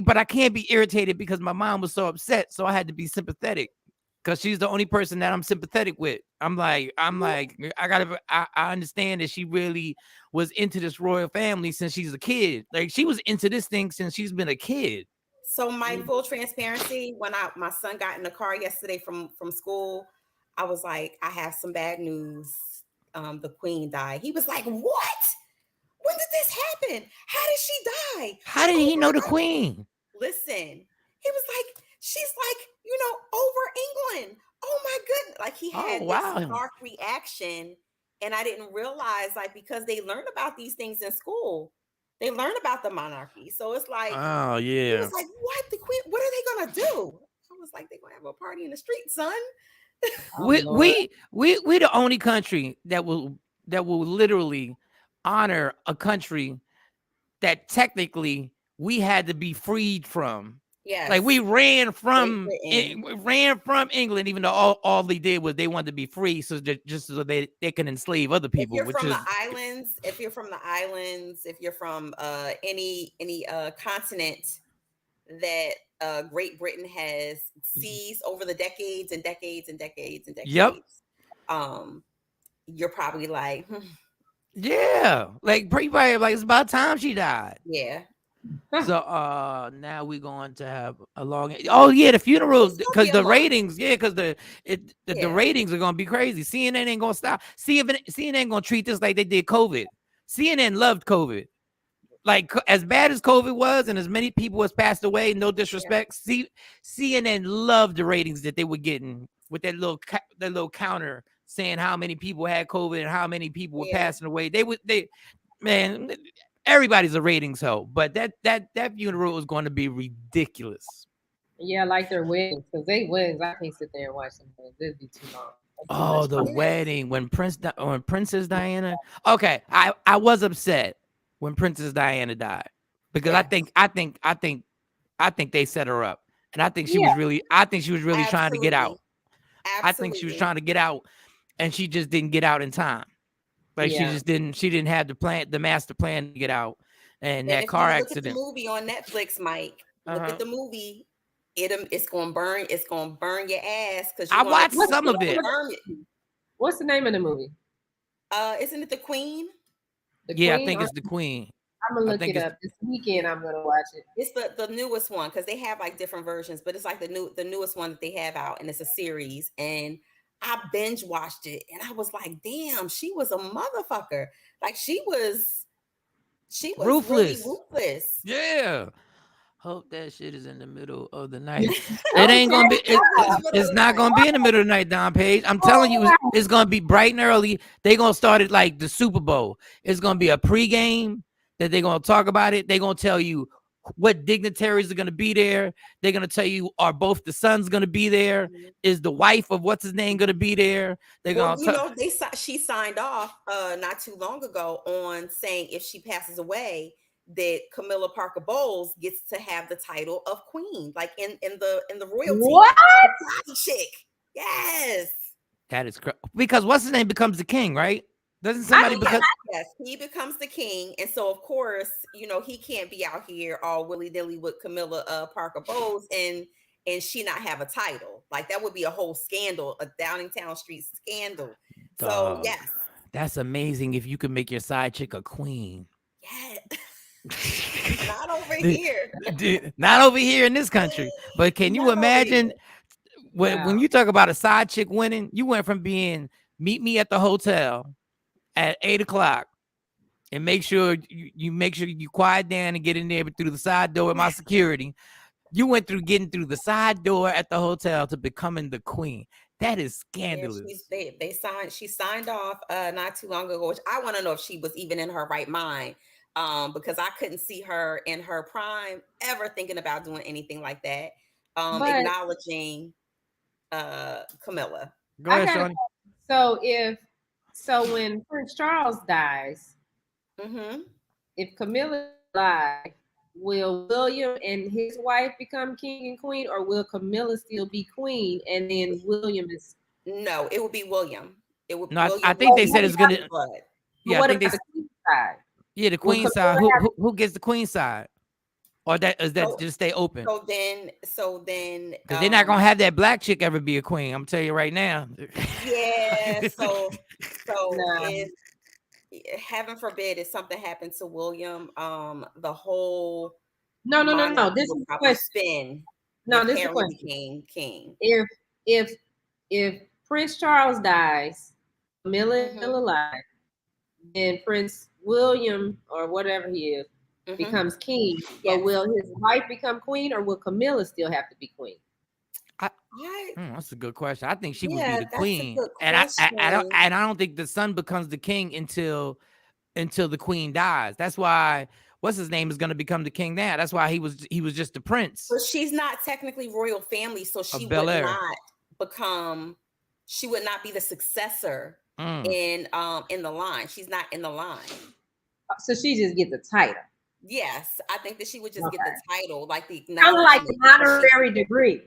but I can't be irritated because my mom was so upset. So I had to be sympathetic. Because she's the only person that I'm sympathetic with. I understand that she really was into this royal family since she's a kid. Like she was into this thing since she's been a kid. So my full transparency, when my son got in the car yesterday from school, I was like, I have some bad news. The Queen died. He was like, what? When did this happen? How did she die? How did he know the Queen? Listen, he was like, she's like, over England. Oh my goodness. Like he had this stark reaction. And I didn't realize, like, because they learn about these things in school. They learn about the monarchy. So it's like, oh it yeah, was like, what the queen? What are they gonna do? I was like, they're gonna have a party in the street, son. we the only country that will literally honor a country that technically we had to be freed from. Yes. Like we ran from Britain. England, even though all they did was they wanted to be free, so just so they can enslave other people. If you're from the islands, if you're from any continent that Great Britain has seized over the decades and decades and decades and decades, yep. You're probably like, yeah, like pretty like it's about time she died. Yeah. So now we're going to have a long the funeral because the ratings, because the ratings are gonna be crazy. CNN ain't gonna stop. CNN ain't gonna treat this like they did COVID. CNN loved COVID. Like as bad as COVID was and as many people has passed away, no disrespect, CNN loved the ratings that they were getting with that little counter saying how many people had COVID and how many people were passing away. Man, everybody's a ratings hoe, but that funeral is going to be ridiculous. Yeah, like their weddings, because they weddings, I can't sit there and watch them. It'd be too long. Oh, the wedding when Princess Diana. Okay, I was upset when Princess Diana died because I think they set her up, and I think she was really trying to get out. I think she was trying to get out, and she just didn't get out in time. Like she didn't have the master plan to get out, and that car accident. Look at the movie on Netflix, Mike. Look at the movie. It's gonna burn your ass because I watched some of it. What's the name of the movie? Isn't it The Queen? I think it's The Queen. I'm gonna look it up this weekend. I'm gonna watch it. It's the newest one because they have like different versions, but it's like the newest one that they have out, and it's a series. And I binge watched it, and I was like, "Damn, she was a motherfucker! Like she was ruthless, really ruthless." Yeah. Hope that shit is in the middle of the night. It ain't gonna be. It's not gonna be in the middle of the night, Don Page. I'm telling you, it's gonna be bright and early. They gonna start it like the Super Bowl. It's gonna be a pregame that they're gonna talk about it. They're gonna tell you what dignitaries are gonna be there. They're gonna tell you, are both the sons gonna be there? Is the wife of what's his name gonna be there? They're gonna. She signed off not too long ago on saying if she passes away, that Camilla Parker Bowles gets to have the title of queen, like in the royalty. What? Chick? Yes. That is because what's his name becomes the king, right? Doesn't somebody become? Yes, he becomes the king, and so of course, he can't be out here all willy-nilly with Camilla Parker Bowles and she not have a title. Like that would be a whole scandal, a Downingtown Street scandal. So yes, that's amazing if you could make your side chick a queen. Yeah. Not over here. Not over here in this country. But can you imagine when you talk about a side chick winning, you went from being meet me at the hotel at 8:00 and make sure you quiet down and get in there through the side door with my security. You went through getting through the side door at the hotel to becoming the queen. That is scandalous. Yeah, she signed off not too long ago, which I want to know if she was even in her right mind. Because I couldn't see her in her prime ever thinking about doing anything like that. Acknowledging Camilla. Go ahead, Shawn. So when Prince Charles dies, if Camilla dies, will William and his wife become king and queen, or will Camilla still be queen and then William is? No, it would be William. It would. No, I think they said it's gonna. Yeah, I think the queen side? Yeah, the queen side. Who gets the queen side? Or is that just stay open? So then, because they're not gonna have that black chick ever be a queen. I'm telling you right now. Yeah. So if heaven forbid if something happened to William, the whole no. This is the question. No, this is the question. King. If Prince Charles dies, Camilla is still alive, and Prince William or whatever he is becomes king, but will his wife become queen, or will Camilla still have to be queen? That's a good question. I think she would be the queen, and I don't think the son becomes the king until the queen dies. That's why what's his name is going to become the king now. That's why he was just the prince. But she's not technically royal family, so she would not become. She would not be the successor in the line. She's not in the line. So she just get the title. Yes, I think that she would just get the title, like the kind of like an honorary degree.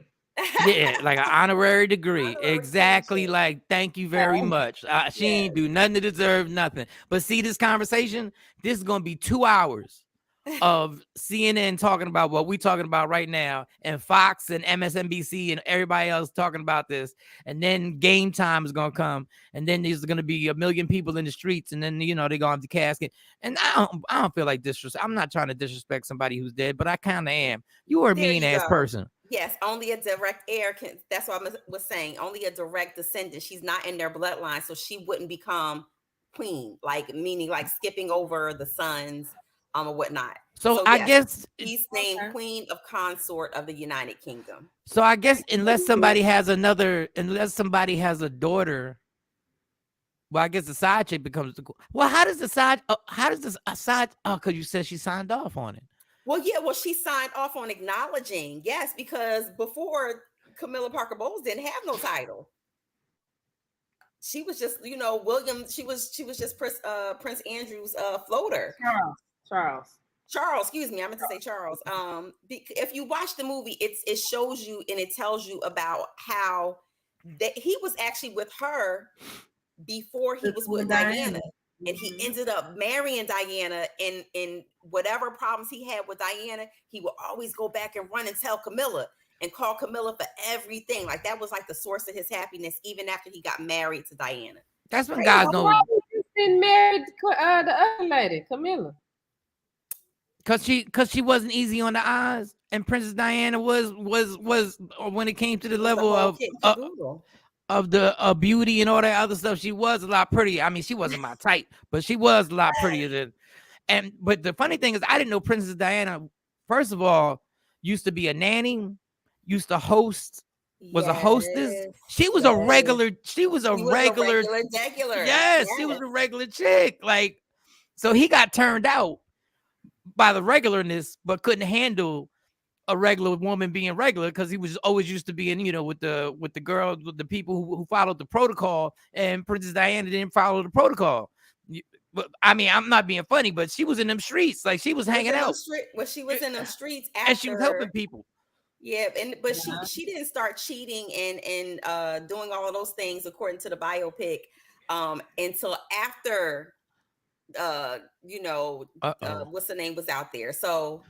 Yeah, like an honorary degree. Exactly. Like, thank you very much. She ain't do nothing to deserve nothing. But see, this conversation, this is gonna be 2 hours of CNN talking about what we talking about right now, and Fox and MSNBC and everybody else talking about this, and then game time is gonna come, and then there's gonna be a million people in the streets, and then they're gonna have the casket. And I don't feel like disrespect. I'm not trying to disrespect somebody who's dead, but I kind of am. You are a mean ass person. Yes, only a direct heir can. That's what I was saying. Only a direct descendant. She's not in their bloodline, so she wouldn't become queen. Like, meaning like skipping over the sons, or whatnot. So I guess he's named Queen of Consort of the United Kingdom. So I guess unless somebody has a daughter, well, I guess the side chick becomes the. Well, how does this side? Oh, because you said she signed off on it. Well, yeah, she signed off on acknowledging, yes, because before Camilla Parker Bowles didn't have no title. She was just, William. She was just Prince Andrew's floater. Charles. Excuse me, I meant to say Charles. If you watch the movie, it shows you and it tells you about how that he was actually with her before he was with Diana. And he ended up marrying Diana, and in whatever problems he had with Diana, he would always go back and run and tell Camilla and call Camilla for everything. Like, that was like the source of his happiness, even after he got married to Diana. That's when guys know. Why didn't marry the other lady, Camilla? Cause she wasn't easy on the eyes, and Princess Diana was when it came to the level of the beauty and all that other stuff, she was a lot prettier. I mean, she wasn't my type, but she was a lot prettier than. But the funny thing is, I didn't know Princess Diana, first of all, used to be a nanny, used to host, was a hostess. She was a regular. She was a regular. Yes, she was a regular chick. Like, so he got turned out by the regularness, but couldn't handle a regular woman being regular, because he was always used to being, with the girls, with the people who followed the protocol, and Princess Diana didn't follow the protocol. But I mean, I'm not being funny, but she was in them streets, like she was hanging out. She was in them streets after, and she was helping people. Yeah, but she didn't start cheating and doing all of those things according to the biopic until after what's the name was out there. So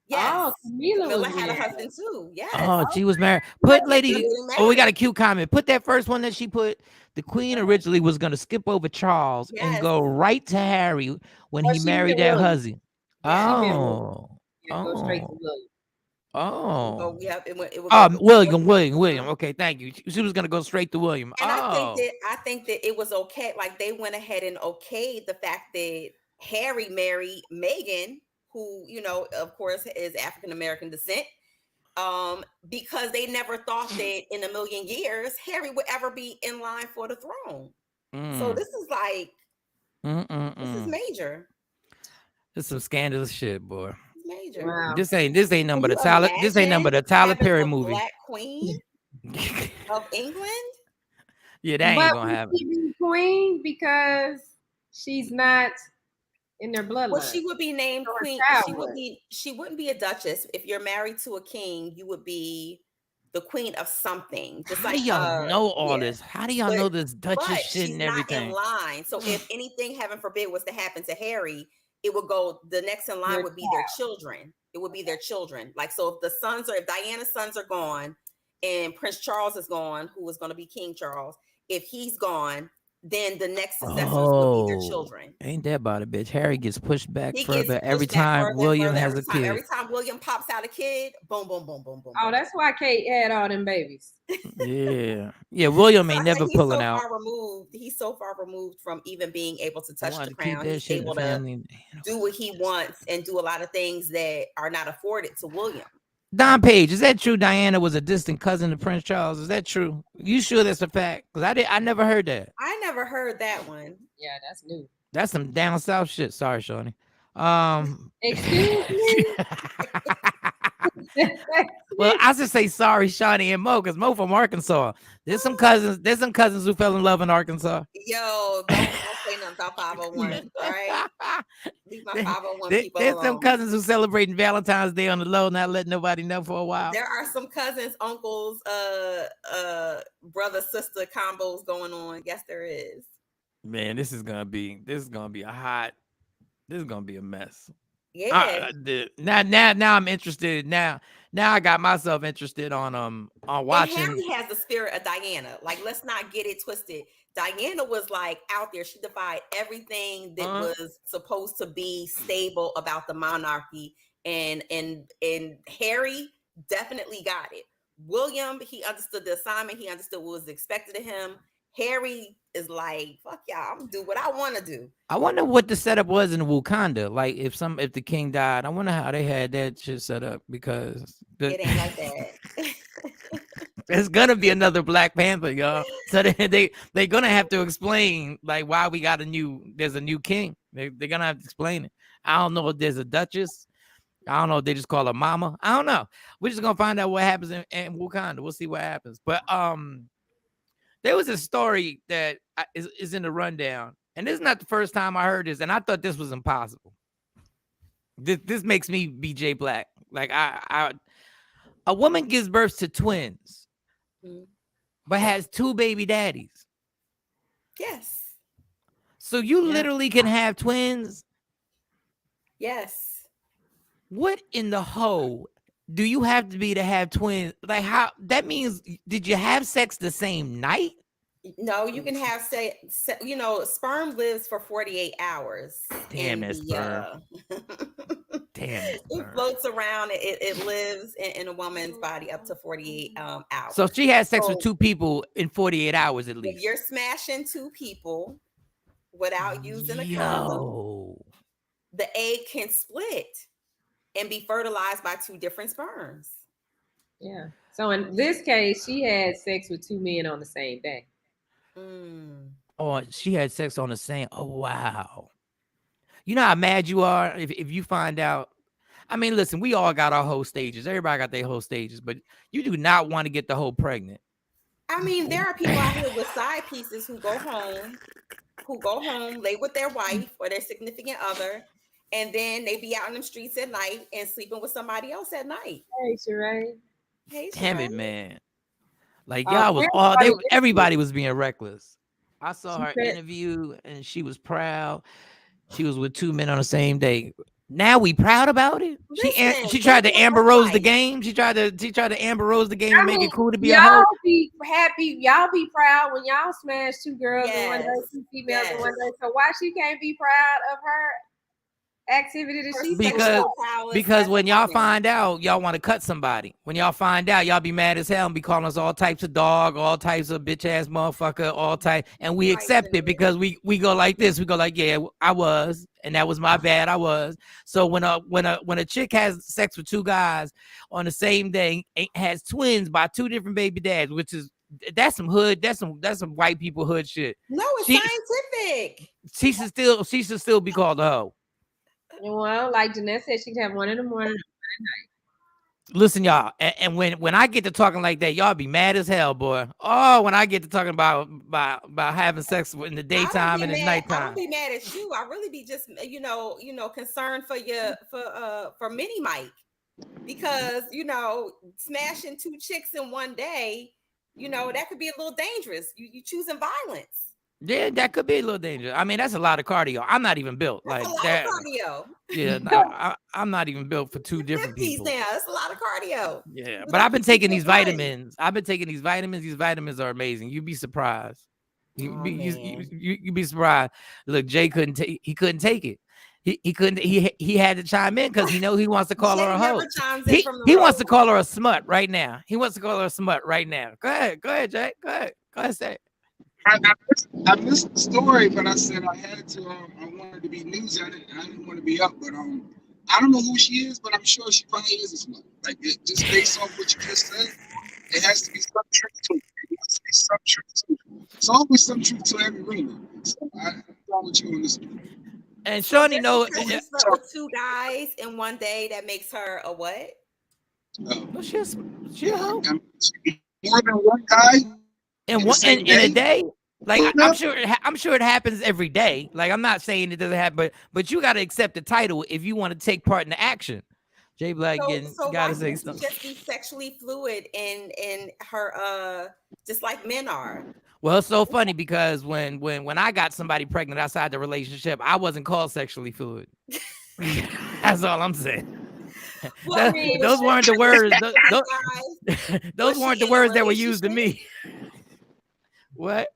yes, Camilla had a husband too. Yes. Oh, she was married. Put lady. Oh, we got a cute comment. Put that first one that she put. The Queen originally was going to skip over Charles and go right to Harry when he married that husband. Oh. Go straight to Oh. Yeah. It would William. Okay, thank you. She was going to go straight to William. And I think that it was okay. Like, they went ahead and okayed the fact that Harry married Meghan, who, of course, is African American descent, because they never thought that in a million years Harry would ever be in line for the throne. So this is like, this is major. This is some scandalous shit, boy. Major. Wow. This ain't nothing but a Tyler. This ain't nothing but a Tyler Perry movie. Black Queen of England. Yeah, that ain't gonna happen. She be queen because she's not in their bloodline. Well, she would be named queen. She wouldn't be a duchess. If you're married to a king, you would be the queen of something. Just How do y'all know all this? How do y'all know this duchess shit and everything? Not in line. So if anything, heaven forbid, was to happen to Harry, it would go. The next in line would be their children. It would be their children. Like, so if Diana's sons are gone, and Prince Charles is gone, who is going to be King Charles, if he's gone, then the next successors will be their children. Ain't that about it, bitch? Harry gets pushed back further every time William has a kid. Every time William pops out a kid, boom, boom, boom, boom, boom. Oh, that's why Kate had all them babies. Yeah. William ain't never pulling out. He's so far removed from even being able to touch the crown. He's able to do what he wants and do a lot of things that are not afforded to William. Don Page, is that true? Diana was a distant cousin of Prince Charles. Is that true? You sure that's a fact? Because I never heard that. I never heard that one. Yeah, that's new. That's some down south shit. Sorry, Shawnee. Excuse me. Well, I should say sorry, Shawnee and Mo, because Mo from Arkansas. There's some cousins who fell in love in Arkansas. Yo, don't say nothing about 501. All right, leave my 501 people There's alone. some cousins who celebrating Valentine's Day on the low, not letting nobody know for a while. There are some cousins, uncles, brother sister combos going on. Yes, there is. Man, this is gonna be a mess. Yeah. Now I'm interested. Now I got myself interested on watching. And Harry has the spirit of Diana. Like, let's not get it twisted. Diana was like out there. She defied everything that was supposed to be stable about the monarchy. And Harry definitely got it. William, he understood the assignment. He understood what was expected of him. Harry is like, fuck y'all, I'm gonna do what I want to do. I wonder what the setup was in Wakanda. Like if the king died, I wonder how they had that shit set up, because it ain't like that. There's gonna be another Black Panther, y'all. So they're gonna have to explain like why there's a new king. They're gonna have to explain it. I don't know if there's a duchess. I don't know if they just call her mama. I don't know. We're just gonna find out what happens in Wakanda. We'll see what happens. But there was a story that is in the rundown, and this is not the first time I heard this, and I thought this was impossible. This makes me BJ Black. Like a woman gives birth to twins, but has two baby daddies. Yes. So you literally can have twins. Yes. What in the hole do you have to be to have twins? Like, how that means? Did you have sex the same night? No, you can have sperm lives for 48 hours. Damn that sperm. Damn that sperm. It floats around. It lives in a woman's body up to 48 hours. So she had sex with two people in 48 hours at least. If you're smashing two people without using a condom, the egg can split and be fertilized by two different sperms. Yeah. So in this case, she had sex with two men on the same day. Oh, she had sex on the same. Oh, wow. You know how mad you are if you find out. I mean, listen, we all got our whole stages. Everybody got their whole stages, but you do not want to get the whole pregnant. I mean, there are people out here with side pieces who go home, lay with their wife or their significant other, and then they be out in the streets at night and sleeping with somebody else at night. Hey, Sheree. Hey, damn it, man. Like y'all was everybody was being reckless. I saw her interview and she was proud. She was with two men on the same day. Now we proud about it. She tried to Amber Rose the game. She tried to Amber Rose the game and make it cool to be a hoe. Y'all be happy. Y'all be proud when y'all smash two girls in one day, two females in one day. So why she can't be proud of her activity that she because when y'all find out, y'all want to cut somebody. When y'all find out, y'all be mad as hell and be calling us all types of dog, all types of bitch ass motherfucker, all type, and we accept it because we go like this. We go like, yeah, I was, and that was my bad. I was. So when a chick has sex with two guys on the same day, has twins by two different baby dads, that's some hood, that's some white people hood shit. No, it's scientific. She should still be called a hoe. Well, like Jeanette said, she can have one in the morning and one at night. Listen, y'all, and when I get to talking like that, y'all be mad as hell, boy. Oh, when I get to talking about having sex in the daytime and at nighttime. I don't be mad at you. I really be just concerned for you for Mini Mike, because smashing two chicks in one day, that could be a little dangerous. You choosing violence. Yeah, that could be a little dangerous. I mean, that's a lot of cardio. I'm not even built like that. Cardio. Yeah, I'm not even built for two different people. Now. That's a lot of cardio. Yeah, but I've been taking these vitamins. These vitamins are amazing. You'd be surprised. You'd be surprised. Look, Jay couldn't take it. He couldn't. He had to chime in because he wants to call her a hoe. He wants to call her a smut right now. He wants to call her a smut right now. Go ahead, Jay. Go ahead, say it. I missed the story, but I said I had to. I wanted to be news at it, and I didn't want to be up. But I don't know who she is, but I'm sure she probably is a smut. Like just based off what you just said, it has to be some truth to it. It has to be some truth to it. It's always some truth to every rumor. So I'm with you on this one. And Shawnee know She slept with 2 guys in one day. That makes her a what? Well, she a hoe. More than one guy in a day. Like I'm sure it happens every day. Like I'm not saying it doesn't happen, but you got to accept the title if you want to take part in the action. Jay Black gotta say something. Just be sexually fluid in her just like men are. Well, it's so funny because when I got somebody pregnant outside the relationship, I wasn't called sexually fluid. That's all I'm saying. Well, those weren't the words. Those weren't the words that were used to me. What?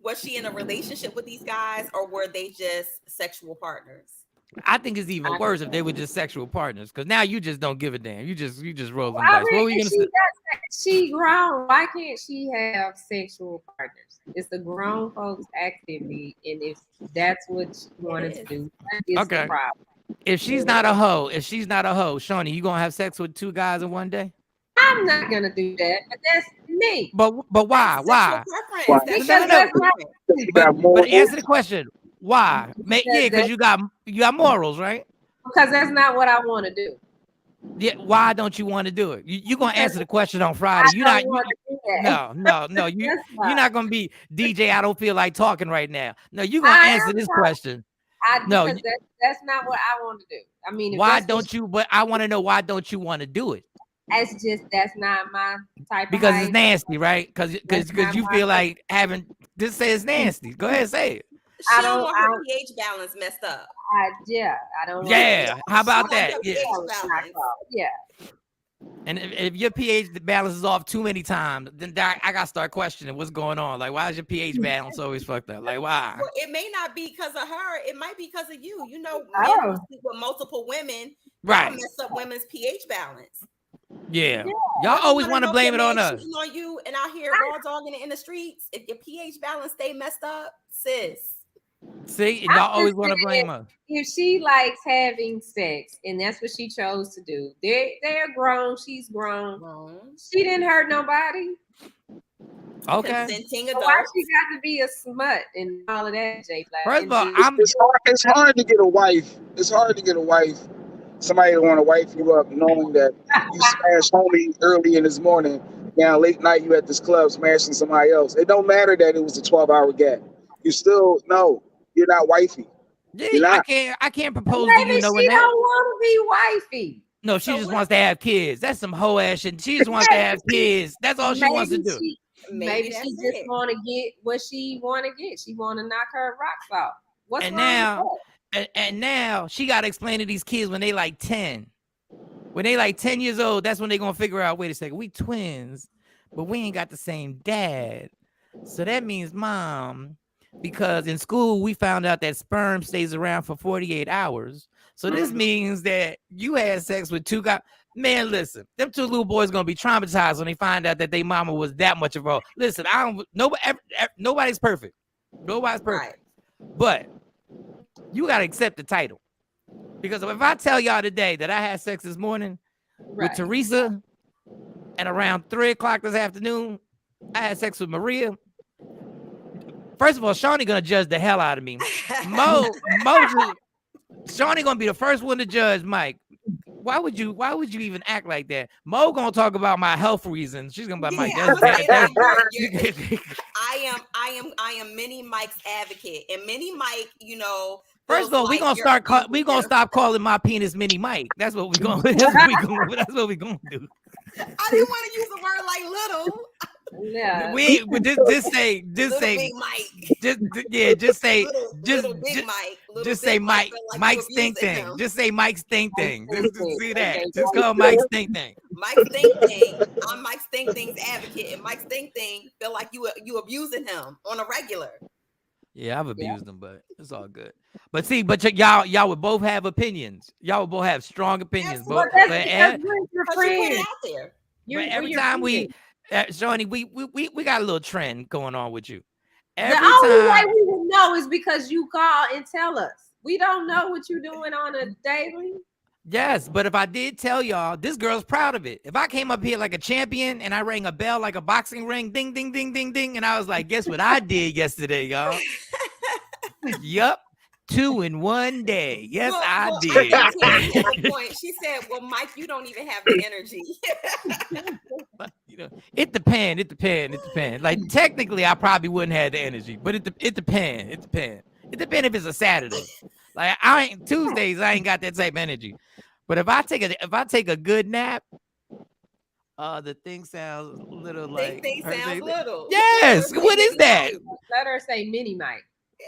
Was she in a relationship with these guys, or were they just sexual partners? I think it's even worse if they were just sexual partners, because now you just don't give a damn. You just roll the dice. What were you gonna say? She grown. Why can't she have sexual partners? It's the grown folks activity, and if that's what she wanted to do, it's the problem. If she's not a hoe, Shawnee, you gonna have sex with 2 guys in one day? I'm not gonna do that, but that's me. But why? Why? Because that's but answer the question. Why? Because you got morals, right? Because that's not what I want to do. Yeah. Why don't you want to do it? You gonna answer the question on Friday? You're not. No. You're not gonna be DJ. I don't feel like talking right now. No, you gonna answer this question. Because that's not what I want to do. I mean, why don't you? But I want to know, why don't you want to do it? That's not my type. Because it's nasty, right? Because you feel like having. Just say it's nasty. Go ahead and say it. She don't want her pH balance messed up. I don't. Yeah, how about that? Yeah. And if your pH balance is off too many times, then I gotta start questioning what's going on. Like, why is your pH balance always fucked up? Like, why? Well, it may not be because of her. It might be because of you. You know, men sleep with multiple women, right? Mess up women's pH balance. Yeah. Y'all always want to blame it on us. On you, and out here raw dogging it in the streets. If your pH balance stay messed up, sis. See, y'all always want to blame us. If she likes having sex and that's what she chose to do, they're grown. She's grown. She didn't hurt nobody. Okay. So why she got to be a smut and all of that, Jay Black? First of all, it's hard to get a wife. It's hard to get a wife. Somebody want to wife you up, knowing that you smashed homie early in this morning. Now late night you at this club smashing somebody else. It don't matter that it was a 12-hour gap. You still you're not wifey. Yeah, I can't propose Maybe to you knowing she that. don't want to be wifey. No, she just wants to have kids. That's some hoe ass shit. She just wants to have kids. That's all she wants to do. Maybe she just want to get what she want to get. She want to knock her rocks off. What's wrong with that? And now she got to explain to these kids when they like 10. When they like 10 years old, that's when they going to figure out, wait a second, we twins, but we ain't got the same dad. So that means mom, because in school, we found out that sperm stays around for 48 hours. So this means that you had sex with 2 guys. Man, listen, them 2 little boys going to be traumatized when they find out that their mama was that much of a... Listen, nobody's perfect. Nobody's perfect. Right. But you got to accept the title. Because if I tell y'all today that I had sex this morning with Teresa and around 3 o'clock this afternoon, I had sex with Maria. First of all, Shawnee gonna judge the hell out of me. Shawnee gonna be the first one to judge Mike. Why would you even act like that? Mo gonna talk about my health reasons. She's gonna be Mike. I am Mini Mike's advocate, and Mini Mike, First of all, we gonna stop calling my penis Mini Mike. That's what we gonna. That's what we gonna do. I didn't want to use a word like little. Yeah. Just say Mike. Mike stink thing. Just say Mike stink thing. Just see that. Just call Mike stink thing. Mike stink thing. I'm Mike stink thing's advocate, and Mike stink thing feel like you abusing him on a regular. Yeah, I've abused them, but it's all good. But y'all would both have opinions. Y'all would both have strong opinions. But every time we, Shawnee, we got a little trend going on with you. The only way we would know is because you call and tell us. We don't know what you're doing on a daily. Yes, but if I did tell y'all, this girl's proud of it. If I came up here like a champion and I rang a bell like a boxing ring, ding, ding, ding, ding, ding, and I was like, guess what I did yesterday, y'all? Yup. 2 in one day. Yes, I did. I think Tia hit the point. She said, "Well, Mike, you don't even have the energy." You know, it depends. Like technically, I probably wouldn't have the energy, but it depends. It depends if it's a Saturday. Like Tuesdays, I ain't got that type of energy. But if I take a good nap, the thing sounds little like. Thing sounds little. Yes. What is that? Let her say mini Mike.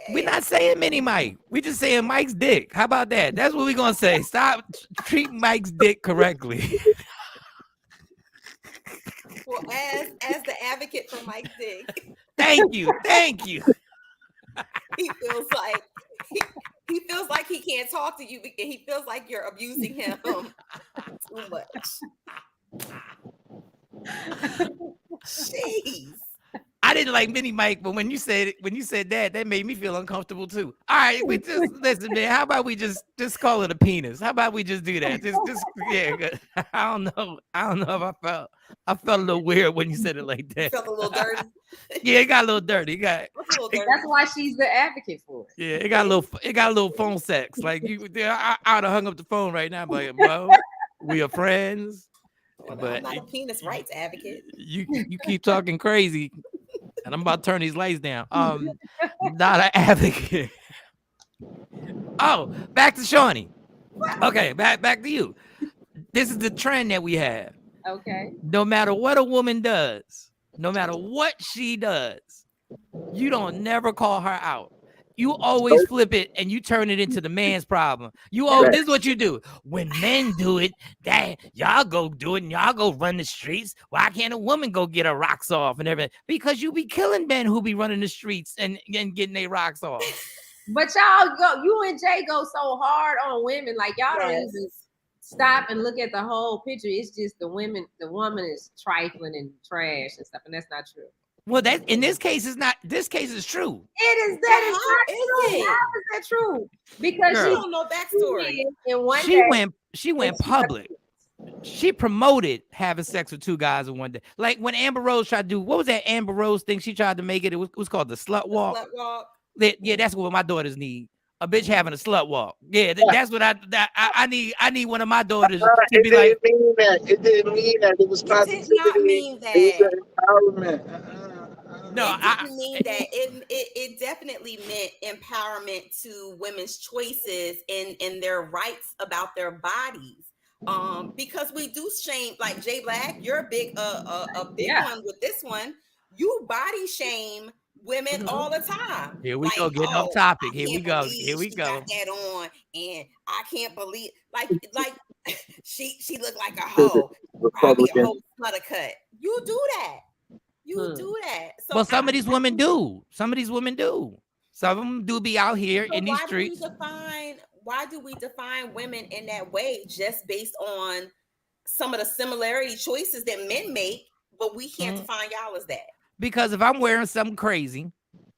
We're not saying mini Mike. We just saying Mike's dick. How about that? That's what we're gonna say. Stop treating Mike's dick correctly. Well, as the advocate for Mike's dick. Thank you. He feels like he can't talk to you because he feels like you're abusing him too much. Jeez. I didn't like Mini Mike, but when you said that made me feel uncomfortable too. All right, we just listen, man. How about we just call it a penis? How about we just do that? Just yeah. I don't know if I felt a little weird when you said it like that. Felt a little dirty. Yeah, it got a little dirty. That's why she's the advocate for it. Yeah, it got a little phone sex. Like I would have hung up the phone right now, but bro, we are friends. Well, but I'm not a penis rights advocate. You keep talking crazy, and I'm about to turn these lights down. Not an advocate. Oh, back to Shawnee. Okay, back to you. This is the trend that we have. Okay. No matter what a woman does, no matter what she does, you don't never call her out. You always flip it and you turn it into the man's problem. This is what you do. When men do it, that y'all go do it and y'all go run the streets. Why can't a woman go get her rocks off and everything? Because you be killing men who be running the streets and getting their rocks off. But you and Jay go so hard on women, like y'all don't even stop and look at the whole picture. It's just the woman is trifling and trash and stuff, and that's not true. Well, that in this case is not. This case is true. It is. That is not true. How is that true? Because she don't know backstory. She went public. She promoted having sex with 2 guys in one day. Like when Amber Rose tried to do, what was that Amber Rose thing she tried to make it? It was called the slut walk. Slut walk. Yeah, that's what my daughters need. A bitch having a slut walk. Yeah, that's what I need. I need one of my daughters to be like. It didn't mean that. It was positivity. It did not mean that. It was empowerment. No, it didn't mean that. It definitely meant empowerment to women's choices and their rights about their bodies. Because we do shame, like Jay Black, you're a big one with this one. You body shame women all the time. Here we go, getting off topic. Here we go. Got that on, and I can't believe like she looked like a hoe. Probably a whole smutter cut. You do that. You do that. So well, some of these women do. Some of them do be out here in these streets. Why do we define women in that way just based on some of the similarity choices that men make, but we can't define y'all as that? Because if I'm wearing something crazy,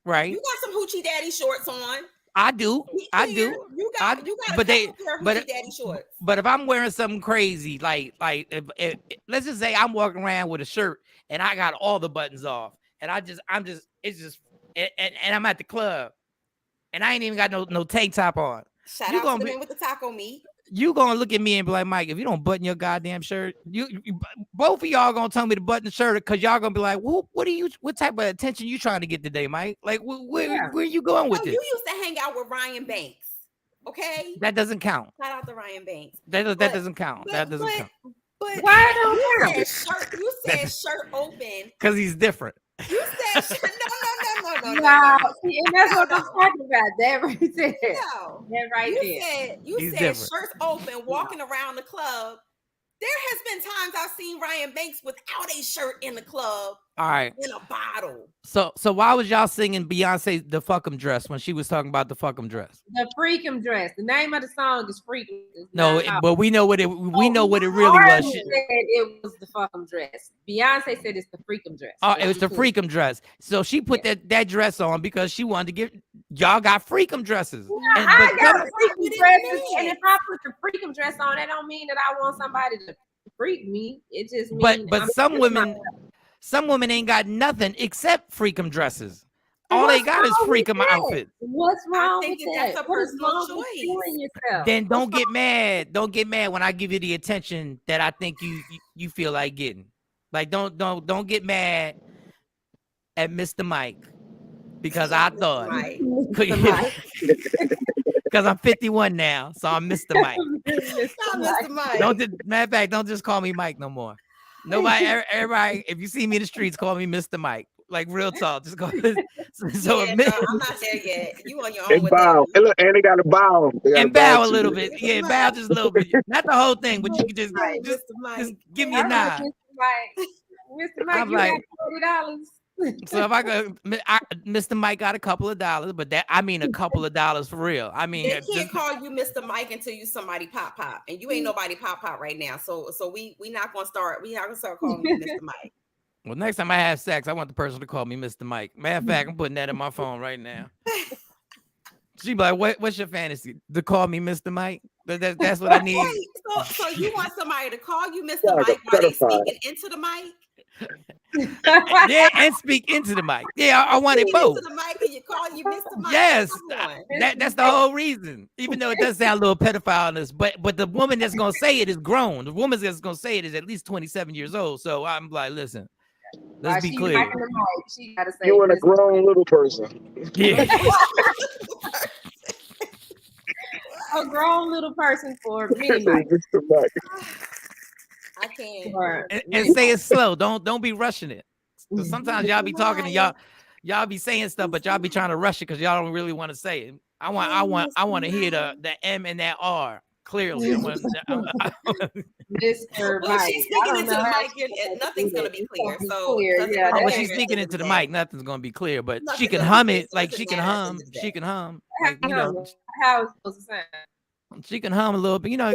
right? You got some hoochie daddy shorts on. I do. You got hoochie daddy shorts. But if I'm wearing something crazy, like if let's just say I'm walking around with a shirt and I got all the buttons off, and I'm at the club, and I ain't even got no tank top on. Shout out to the men with the taco meat. You gonna look at me and be like, Mike, if you don't button your goddamn shirt, you both of y'all gonna tell me to button the shirt because y'all gonna be like, what type of attention you trying to get today, Mike? Like, where are you going with this? You used to hang out with Ryan Banks, okay? That doesn't count. Shout out to Ryan Banks. That doesn't count. That doesn't count. But why don't you said shirt open because he's different. You said no. And that's what I'm talking about. That right there. No, that right there. You said shirts open, walking around the club. There has been times I've seen Ryan Banks without a shirt in the club. All right. In a bottle. So why was y'all singing Beyonce's "The Fuck 'Em Dress" when she was talking about the fuck 'em dress? The Freak 'Em Dress. The name of the song is Freak 'Em. No, but we know what it really was. Said it was the fuck 'em dress. Beyonce said it's the Freak 'Em Dress. Oh, it was the Freak 'Em Dress. So she put that dress on because she wanted to get y'all got Freak 'Em dresses. Yeah, I got a Freak 'Em dress, and if I put the Freak 'Em dress on, that don't mean that I want somebody to freak me. It just means but some women ain't got nothing except Freak 'Em dresses. all they got is freak of my outfit. What's wrong with that's that? a personal choice. Yourself? Then don't get mad. Don't get mad when I give you the attention that I think you feel like getting. Like don't get mad at Mr. Mike because I thought because I'm 51 now, so I'm Mr. Mike. Mr. Mike. Matter of fact, don't just call me Mike no more. Nobody, everybody, if you see me in the streets, call me Mr. Mike. Like real talk, just go. So I'm not there yet. You on your own And with bow. that. And they got to bow. And bow a little bit. Yeah, bow just a little bit. Not the whole thing, but you can just give me a nod. Mr. Mike, I'm you like, got $40. So if I go, Mr. Mike got a couple of dollars, but that I mean a couple of dollars for real. I mean, they can't call you Mr. Mike until you somebody pop, and you ain't nobody pop right now. So we not gonna start. We not gonna start calling you Mr. Mike. Well, next time I have sex, I want the person to call me Mr. Mike. Matter of fact, I'm putting that in my phone right now. She be like, what's your fantasy? To call me Mr. Mike? That's what I need. Wait, so you want somebody to call you Mr. Mike while they speaking into the mic? Yeah, and speak into the mic. Yeah, I want it both. Into the mic and you call you Mr. Mike. Yes, that's the whole reason. Even though it does sound a little pedophile, but the woman that's gonna say it is grown. The woman that's gonna say it is at least 27 years old. So I'm like, listen, let's be clear. She gotta say you want a grown little person. Yeah. A grown little person for me. I can't. And say it slow. Don't be rushing it. Because sometimes y'all be talking and y'all be saying stuff, but y'all be trying to rush it because y'all don't really want to say it. I want to hear the M and that R clearly. Mr. Well, she's speaking into the mic, and nothing's gonna be clear. So when she's speaking into the mic, nothing's gonna be clear. But she can hum it like she can hum. She can hum. Like, you know, how it's supposed to sound. She can hum a little bit. You know,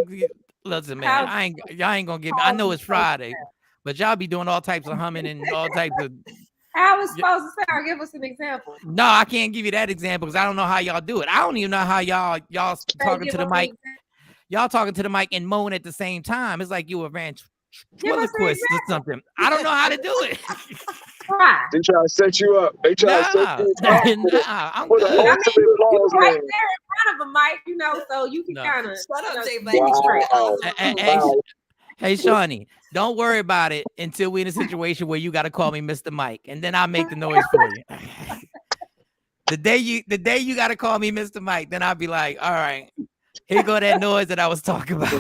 listen, man. Y'all ain't gonna get me. I know it's Friday, but y'all be doing all types of humming and all types of. How it's supposed to sound? Give us an example. No, I can't give you that example because I don't know how y'all do it. I don't even know how y'all talking to the mic. Y'all talking to the mic and moan at the same time. It's like you a ventriloquist or something. I don't know how to do it. They try to set you up. They try to set you up. I'm good. You right there in front of a mic, you know, so you can kind of shut up, Jay. Hey, Shawnee, don't worry about it until we're in a situation where you got to call me Mr. Mike, and then I'll make the noise for you. The day you got to call me Mr. Mike, then I'll be like, all right, here go that noise that I was talking about.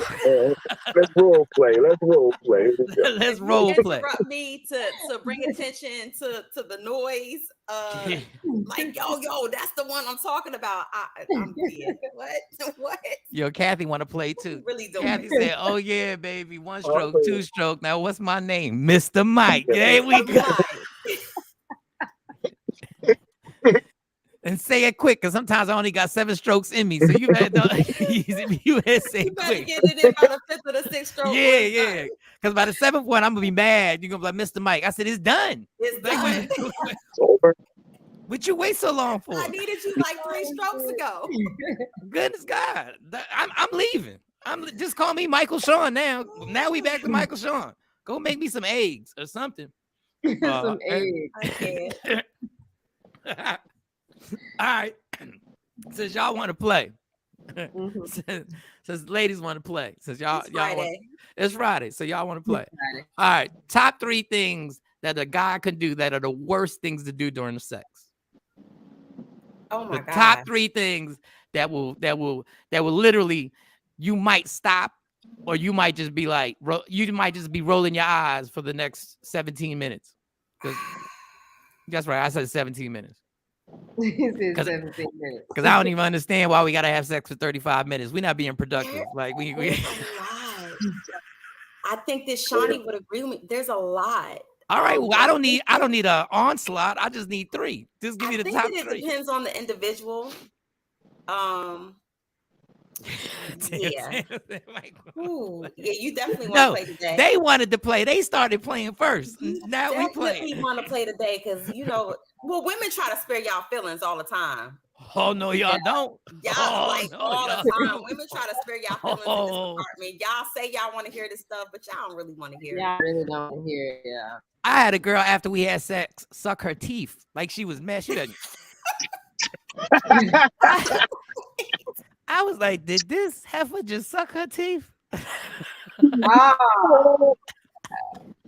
Let's role play. Let's role play. Let's role play. Interrupt me to bring attention to the noise. Like yo, that's the one I'm talking about. I'm dead. What? Yo, Kathy want to play too. Really don't. Kathy said, "Oh yeah, baby, 1 stroke, 2 stroke. Now what's my name, Mr. Mike? There we go." And say it quick, because sometimes I only got 7 strokes in me. So you had to say it quick. Get it in by the 5th or the 6th stroke. Yeah. Because by the 7th one, I'm gonna be mad. You're gonna be like, Mr. Mike. I said, it's done. It's done. It's over. What'd you wait so long for? I needed you like 3 strokes ago. Goodness God. I'm leaving. Just call me Michael Shawn now. Now we back to Michael Shawn. Go make me some eggs or something. Some eggs. I can't. All right. Since y'all want to play, since ladies want to play, since y'all it's Friday, so y'all want to play. All right. Top 3 things that a guy can do that are the worst things to do during the sex. Oh my God. Top 3 things that will literally, you might stop, or you might just be like, you might just be rolling your eyes for the next 17 minutes. That's right. I said 17 minutes. Because I don't even understand why we gotta have sex for 35 minutes. We're not being productive. Like we I think that Shawnee would agree with me. There's a lot. All right. Well, I don't need an onslaught. I just need 3. Just give me the top 3. It depends on the individual. Yeah. Ooh, yeah, you definitely want to play today. They wanted to play. They started playing first. Now we play. We want to play today because women try to spare y'all feelings all the time. Oh no, y'all don't. Y'all all the time. Women try to spare y'all feelings in this department. Y'all say y'all want to hear this stuff, but y'all don't really want to hear it. Y'all really don't hear it. Yeah. I had a girl after we had sex suck her teeth like she was mad. She didn't. I was like, did this heifer just suck her teeth?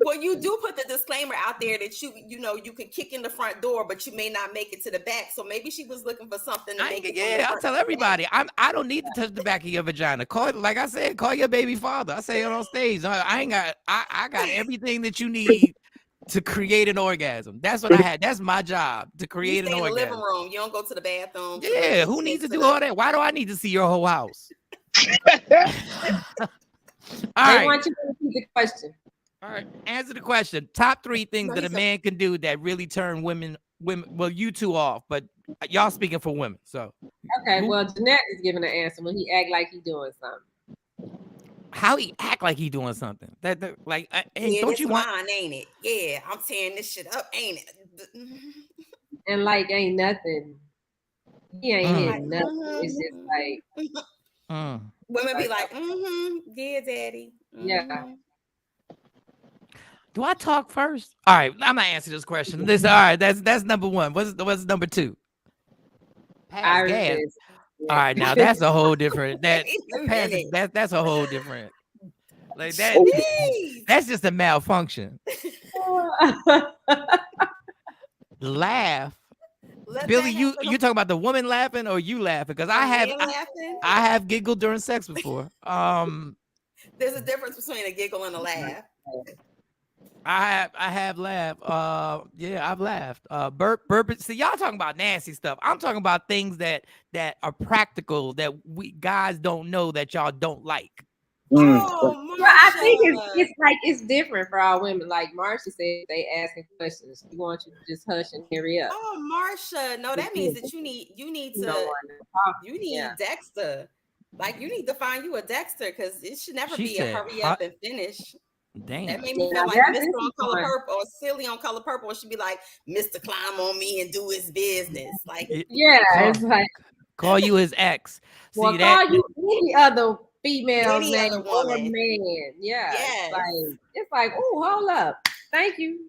Well, you do put the disclaimer out there that you know you could kick in the front door, but you may not make it to the back. So maybe she was looking for something to make it. Yeah, I'll tell everybody. I don't need to touch the back of your vagina. Call, like I said, call your baby father. I say it on stage. I got everything that you need to create an orgasm. That's what I had. That's my job, to create an orgasm. In the living room. You don't go to the bathroom. Yeah, who needs to do all that? Why do I need to see your whole house? I want you to repeat the question. All right, answer the question. Top 3 things that a man can do that really turn women. Well, you two off, but y'all speaking for women. So okay, well, Jeanette is giving an answer when he act like he doing something. How he act like he doing something? That like, yeah, don't you want? Mine, ain't it? Yeah, I'm tearing this shit up, ain't it? And like, ain't nothing. He ain't hitting nothing. It's just like women be like, yeah, daddy. Yeah. Do I talk first? All right, I'm not answering this question. All right, that's number 1. What's number 2? Pass gas. All right, now that's a whole different. That's a whole different. Like that. That's just a malfunction. Laugh. Billy, you talking about the woman laughing or you laughing? Because I have giggled during sex before. There's a difference between a giggle and a laugh. I have laughed. Yeah, I've laughed. Burp. See, y'all talking about nasty stuff. I'm talking about things that are practical that we guys don't know that y'all don't like. Oh, well, I think it's like it's different for all women. Like Marsha said, they asking questions. She wants you to just hush and hurry up. Oh, Marsha, no, that means that you need Dexter. Like you need to find you a Dexter because it should never be a hurry up and finish. Damn. That made me feel like Mr. on Color Purple or Silly on Color Purple should be like, Mr. Climb on me and do his business. Like, it's like call you his ex. Well, call you any other female name or man. Yeah. Yes. It's like, oh, hold up. Thank you.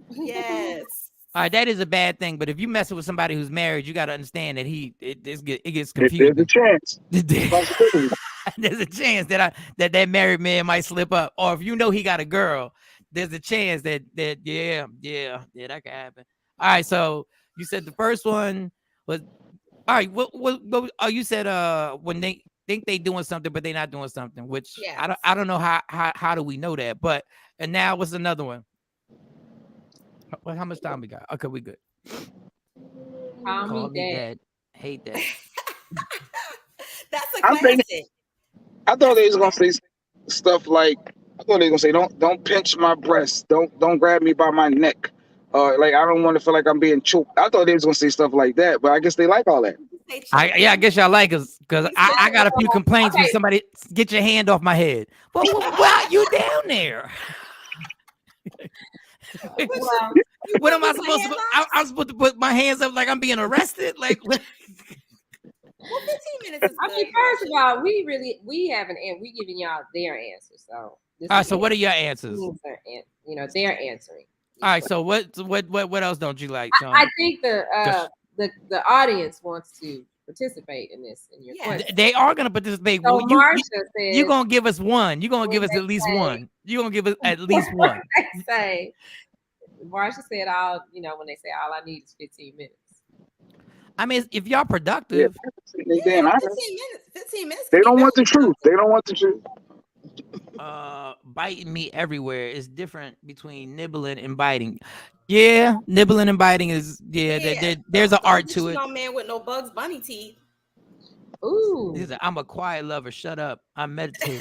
Yes. All right, that is a bad thing. But if you messing with somebody who's married, you got to understand that it gets confusing. There's a chance. There's a chance that married man might slip up, or if you know he got a girl, there's a chance that that can happen. All right, so you said the first one was all right. What you said when they think they doing something but they not doing something, which I don't know how do we know that, but and now what's another one? Well, how much time we got? Okay, we good. Call me dad. Hate that. That's a classic. I thought they was gonna say stuff like, don't pinch my breast, don't grab me by my neck, like I don't want to feel like I'm being choked. I thought they was gonna say stuff like that, but I guess they like all that. I guess y'all like us because I got a few complaints with somebody. Get your hand off my head. Well, why are you down there? What am I supposed to? I'm supposed to put my hands up like I'm being arrested? Like, well, 15 minutes. I mean, first of all, we haven't, and we giving y'all their answers. So, all right. So, what are your answers? They're answering. All right. So, what else don't you like, Shawn? I think the audience wants to participate in this. In your question. They are going to participate. So well, you're going to give us one. You're going to give us at least one. You're going to give us at least one. Say, Marsha said, when they say all I need is 15 minutes. I mean, if y'all productive, 15 minutes. They don't want the truth. They don't want the truth. Biting me everywhere is different between nibbling and biting. Yeah, nibbling and biting is there's an art to it. No man with no Bugs Bunny teeth. Ooh. I'm a quiet lover. Shut up. I'm meditating.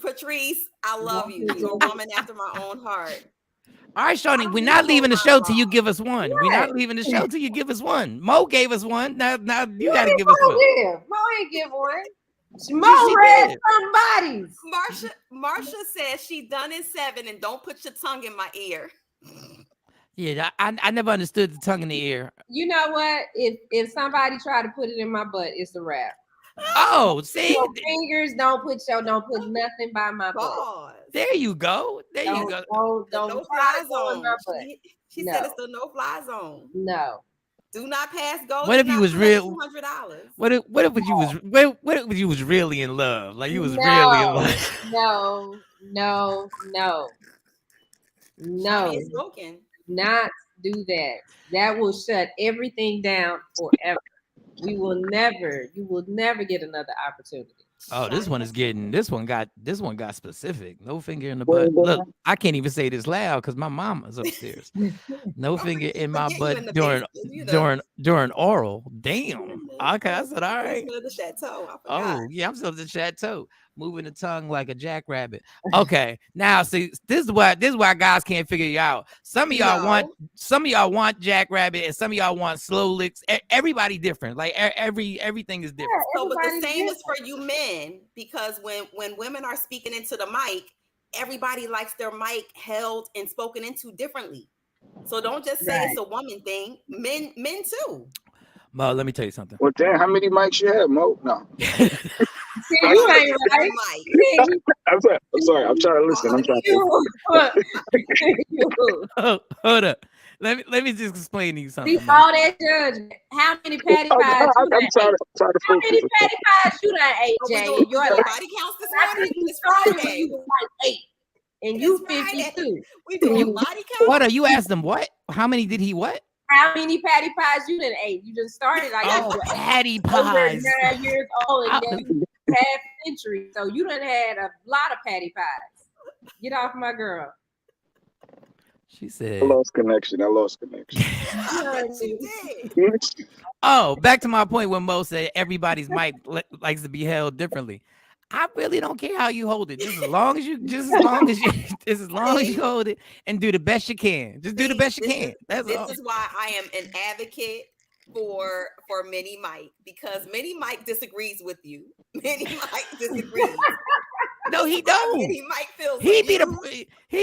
Patrice, I love you. You're a woman after my own heart. All right, Shawnee, we're not leaving the show till you give us one. We're not leaving the show till you give us one. Mo gave us one. Now you got to give us one. Mo ain't give one. Mo read somebody's. Marsha says she done in 7 and don't put your tongue in my ear. Yeah, I never understood the tongue in the ear. You know what? If somebody tried to put it in my butt, it's a wrap. Oh, see, your fingers. Don't put nothing by my butt. there you go. There you go. Don't no try fly to go in zone. my butt. She No. said it's the no fly zone. No. Do not pass go. What if you was real? $200? What if you was what if you was really in love? Like you was really in love. No. Shawnee is spoken. Not do that. That will shut everything down forever. You will never get another opportunity. Oh, this one got specific. No finger in the butt. Look, I can't even say this loud because my mama's upstairs. No finger in my butt during oral. Damn. Okay, I said all right. The chateau. I forgot. Oh yeah, I'm still at the chateau, moving the tongue like a jackrabbit. Okay, now see, this is why guys can't figure you out. Some of y'all want jackrabbit, and some of y'all want slow licks. Everybody different. Like everything is different. So, but the same is for you men, because when women are speaking into the mic, everybody likes their mic held and spoken into differently. So don't just say it's a woman thing. Men too. Mo, let me tell you something. Well, damn, how many mics you have, Mo? No. See, you ain't right. I'm sorry. I'm trying to listen. I'm trying to. Hold up. Let me just explain to you something. See, all that judgment. How many patty pies you done ate? How many patty pies you done ate, Jay? In your life? Body counts this morning. It's Friday. You was like 8, and you 52. We doing body count. What are you asked him? What? How many did he what? How many patty pies you done ate? You just started like patty pies. 9 years old and then half century. So you done had a lot of patty pies. Get off my girl. She said, I lost connection. Oh, back to my point when Mo said everybody's mic likes to be held differently. I really don't care how you hold it. Just as long as you hold it and do the best you can. Just do the best you can. That's all. This is why I am an advocate for Mini Mike, because Mini Mike disagrees with you. Mini Mike disagrees. No, he don't. Mini Mike feels he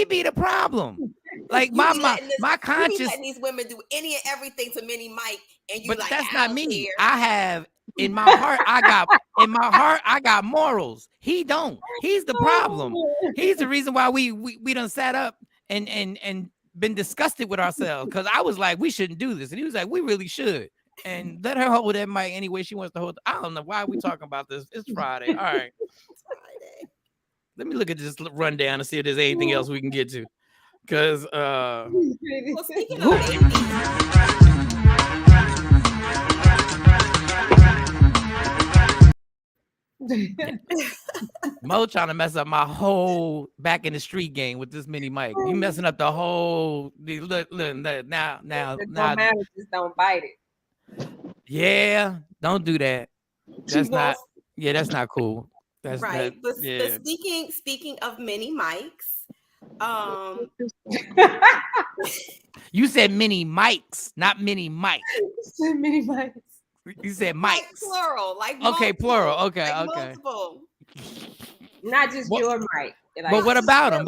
be the problem. Like my conscience. You letting these women do any and everything to Mini Mike, and you but like, that's not me. I have in my heart. I got morals. He don't. He's the problem. He's the reason why we done sat up and been disgusted with ourselves, because I was like, we shouldn't do this, and he was like, we really should. And let her hold that mic any way she wants to hold. I don't know why we talking about this. It's Friday. All right. It's Friday. Let me look at this rundown and see if there's anything else we can get to. Because well, speaking of Mo trying to mess up my whole back in the street game with this Mini Mike. You messing up the whole look now. Don't matter, just don't bite it. Yeah, don't do that. That's not cool. That's right. But speaking of Mini Mikes, you said Mini Mikes, not Mini Mike. Mini Mikes. You said Mikes. Like plural, like multiple, okay, plural. Okay, like okay. Multiple. Not just your mic. Like, but what about him?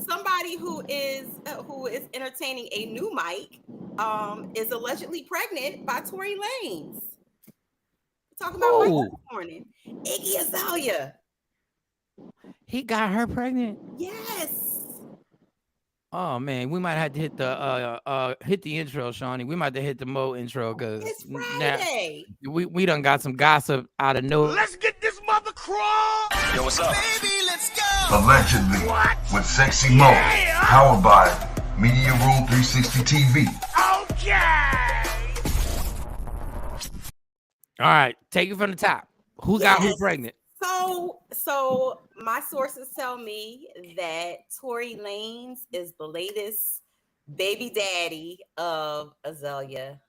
Somebody who is entertaining a new mic is allegedly pregnant by Tory Lanez. Talking about Mike this morning. Iggy Azalea. He got her pregnant? Yes. Oh man, we might have to hit the intro, Shawnee. We might have to hit the Mo intro because it's Friday. We done got some gossip out of nowhere. Let's get this mother crawl. Yo, what's up? Baby, let's go. Allegedly, with Sexy Mo, powered by Media Room 360 TV. Okay. All right, take it from the top. Who got who pregnant? So my sources tell me that Tory Lanez is the latest baby daddy of Azalea,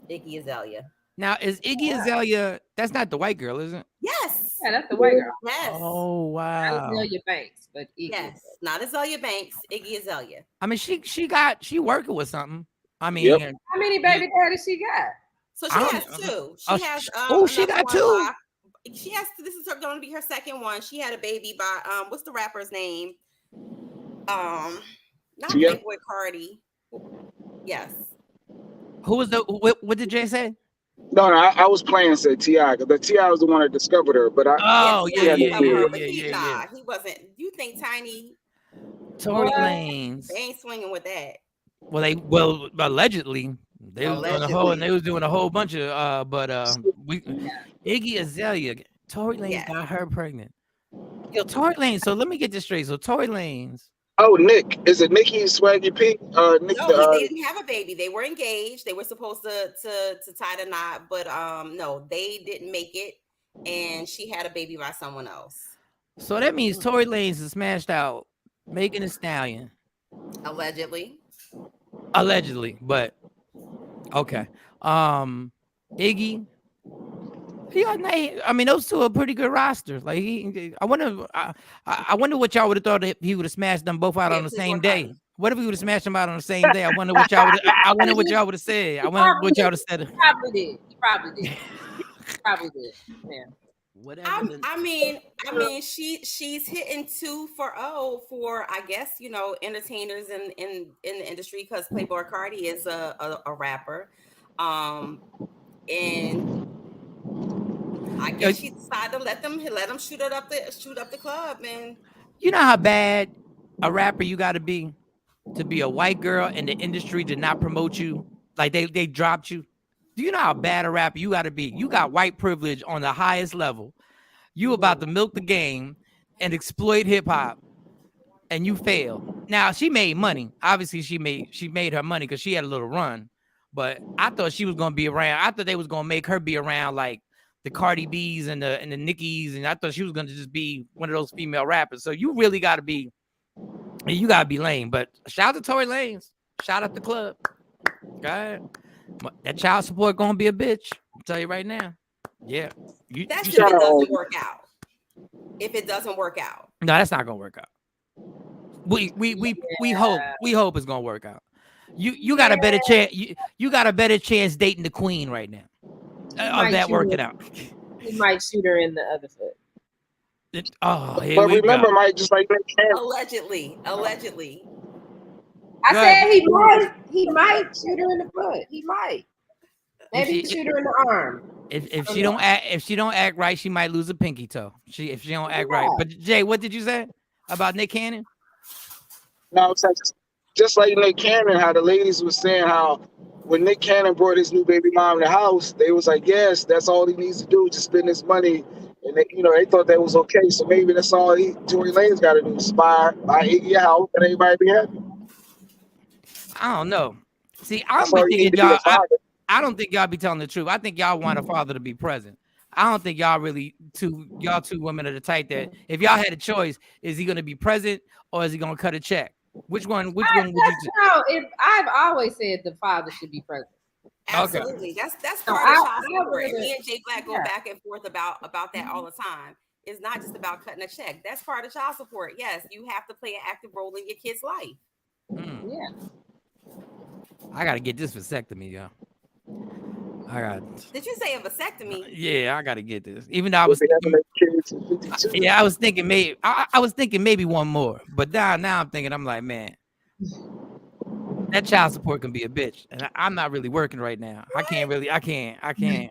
Iggy Azalea. Now, is Iggy Azalea? That's not the white girl, is it? Yes. Yeah, that's the white girl. Yes. Oh wow. Not Azalea Banks, but Iggy. Yes, not Azalea Banks, Iggy Azalea. I mean, she working with something. I mean, how many baby daddies she got? So she has two. She has she got two. She has. This is going to be her second one. She had a baby by what's the rapper's name? Not Playboy Cardi. Yes. Who was what did Jay say? No, I was playing said T.I. because the T.I. was the one that discovered her. But Oh, T.I. yeah. discovered her, but he wasn't. You think Tiny? Tory Lanez. They ain't swinging with that. Well, allegedly they was doing a whole bunch of Iggy Azalea, Tory Lanez got her pregnant. Yo, Tory Lanez. So let me get this straight. So Tory Lanez. Oh, Nick, is it Nicki Swaggy P? Nick, No, they didn't have a baby. They were engaged. They were supposed to tie the knot, but no, they didn't make it, and she had a baby by someone else. So that means Tory Lanez is smashed out, Megan Thee Stallion. Allegedly, but okay. Iggy. Yeah, I mean those two are pretty good rosters. Like I wonder what y'all would have thought if he would have smashed them both out on the same day. What if he would have smashed them out on the same day? I wonder what y'all would. I wonder what y'all would have said. I wonder what y'all would have said. He probably did. Yeah. Whatever. I mean, she's hitting 2-0 for I guess entertainers in the industry because Playboi Carti is a rapper, and I guess she decided to let them shoot up the club, man. You know how bad a rapper you got to be a white girl and the industry did not promote you, like they dropped you. Do you know how bad a rapper you got to be? You got white privilege on the highest level. You about to milk the game and exploit hip hop, and you fail. Now she made money. Obviously, she made her money because she had a little run. But I thought she was gonna be around. I thought they was gonna make her be around like the Cardi B's and the Nickies, and I thought she was gonna just be one of those female rappers. So you really gotta be lame. But shout out to Tory Lanez. Shout out the club. God, that child support gonna be a bitch. I'll tell you right now. Yeah. That's if it doesn't work out. If it doesn't work out. No, that's not gonna work out. We hope it's gonna work out. You got a better chance. You got a better chance dating the queen right now of that working out. He might shoot her in the other foot. Here we remember, go. Mike, just like Allegedly. I said he might shoot her in the foot. He might. Maybe shoot her in the arm. If she don't act right, she might lose a pinky toe. If she don't act right. But Jay, what did you say about Nick Cannon? No, it's like just like Nick Cannon, how the ladies was saying how when Nick Cannon brought his new baby mom in the house, they was like, yes, that's all he needs to do, just spend his money. And they thought that was okay. So maybe that's all Tory Lanez got to do, buy Iggy a house and everybody be happy. I don't know. See, I don't think y'all be telling the truth. I think y'all want a father to be present. I don't think y'all two women are the type that if y'all had a choice, is he going to be present or is he going to cut a check? Which one would you do? No, I've always said the father should be present. Absolutely. Okay. That's part of child support. And me and Jay Black go back and forth about that all the time. It's not just about cutting a check. That's part of child support. Yes, you have to play an active role in your kid's life. Yeah. I gotta get this vasectomy, y'all. Did you say a vasectomy? Yeah, I gotta get this. Even though I was thinking maybe I was thinking maybe one more, but now I'm thinking I'm like, man, that child support can be a bitch, and I'm not really working right now. What? I can't. Well,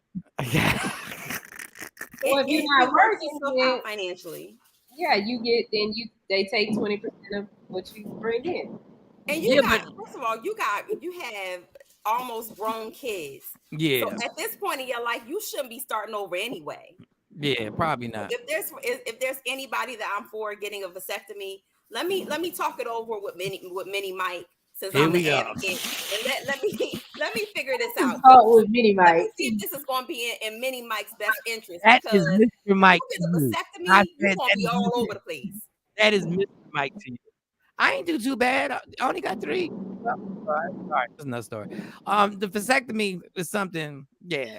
if you're not working financially, yeah, they take 20% of what you bring in. And first of all, you have almost grown kids. Yeah. So at this point in your life, you shouldn't be starting over anyway. Yeah, probably not. If there's anybody that I'm for getting a vasectomy, let me talk it over with Mini Mike since I'm the advocate. And let me figure this out. With Mini Mike. Let me see if this is going to be in Mini Mike's best interest. That is Mr. Mike. You get a vasectomy, you're going to be all over the place. That is Mr. Mike to you. I ain't do too bad. I only got 3. All right, that's another story. The vasectomy is something, yeah.